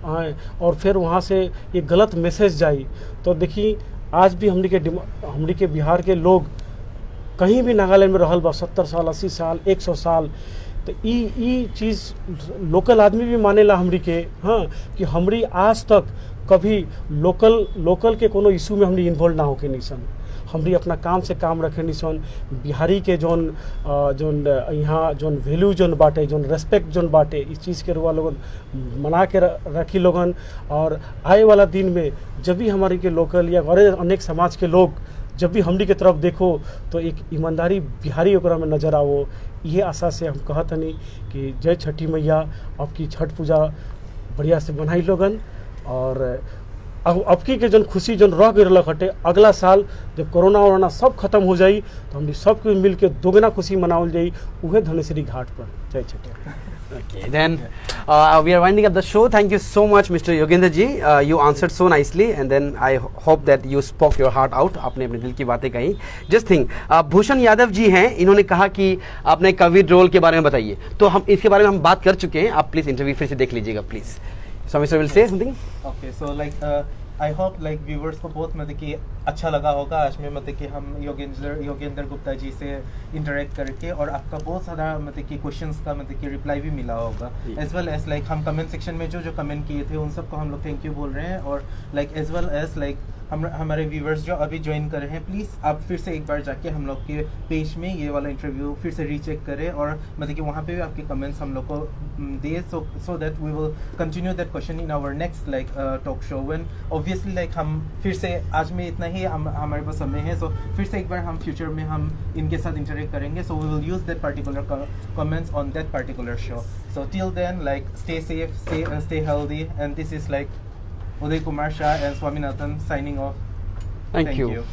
Speaker 3: और फिर वहाँ से ये गलत मैसेज जाई। तो देखिए आज भी हमनी के बिहार के लोग कहीं भी नागालैंड में रहल बा 70 साल 80 साल 100 साल, तो ई चीज़ लोकल आदमी भी मानेला हमरी के, हाँ, कि हमरी आज तक कभी लोकल के कोनो इशू में हमरी इन्वॉल्व ना होके निसन। हमरी अपना काम से काम रखे निसन। बिहारी के जोन यहाँ जोन वैल्यू जोन बाटे, जोन रेस्पेक्ट जोन बाटे, इस चीज़ के रुआ लोगन मना के रखी लोगन। और आए वाला दिन में जब भी हमारे के लोकल या और अनेक समाज के लोग जब भी हमरी के तरफ देखो तो एक ईमानदारी बिहारी ओकरा में नजर आवो। ये आशा से हम कहतनी कि जय छठी मैया, आपकी छठ पूजा बढ़िया से बनाई लोगन। और अबकी के जन खुशी जन रह गए रख हटे, अगला साल जब कोरोना सब खत्म हो जाई तो हम सब कोई मिल के दोगुना खुशी मनावल जाई उहे धनेश्वरी घाट पर। जय छठी।
Speaker 1: Okay, then we are winding up the show. Thank you so much, Mr. Yogendra ji. You answered so nicely, and then I hope that you spoke your heart out. आपने अपने दिल की बातें कही. Just think, भूषण यादव जी हैं, इन्होंने कहा कि आपने कोविड रोल के बारे में बताइए। तो हम इसके बारे में हम बात कर चुके हैं, आप प्लीज इंटरव्यू फिर से देख लीजिएगा please. So Mr. will say something?
Speaker 2: Okay, so like I hope like viewers को बहुत मतलब कि अच्छा लगा होगा आज में, मतलब कि हम योगेंद्र गुप्ता जी से इंटरेक्ट करके, और आपका बहुत सारा मतलब कि क्वेश्चंस का मतलब कि रिप्लाई भी मिला होगा। एज वेल एज लाइक हम कमेंट सेक्शन में जो कमेंट किए थे उन सबको हम लोग थैंक यू बोल रहे हैं। और like as well as like हमारे व्यूवर्स जो अभी ज्वाइन कर रहे हैं, प्लीज़ आप फिर से एक बार जाके हम लोग के पेज में ये वाला इंटरव्यू फिर से रीचेक करें, और मतलब कि वहाँ पे भी आपके कमेंट्स हम लोग को दे, so that we will continue that question in our next like talk show. When obviously like हम फिर से आज में इतना ही हमारे पास समय है, सो फिर से एक बार हम फ्यूचर में हम इनके साथ इंटरेक्ट करेंगे, so we will use that particular comments on that particular show. So till then like stay safe, stay healthy, and this is like Uday Kumar Shah and Swaminathan signing off.
Speaker 1: Thank you.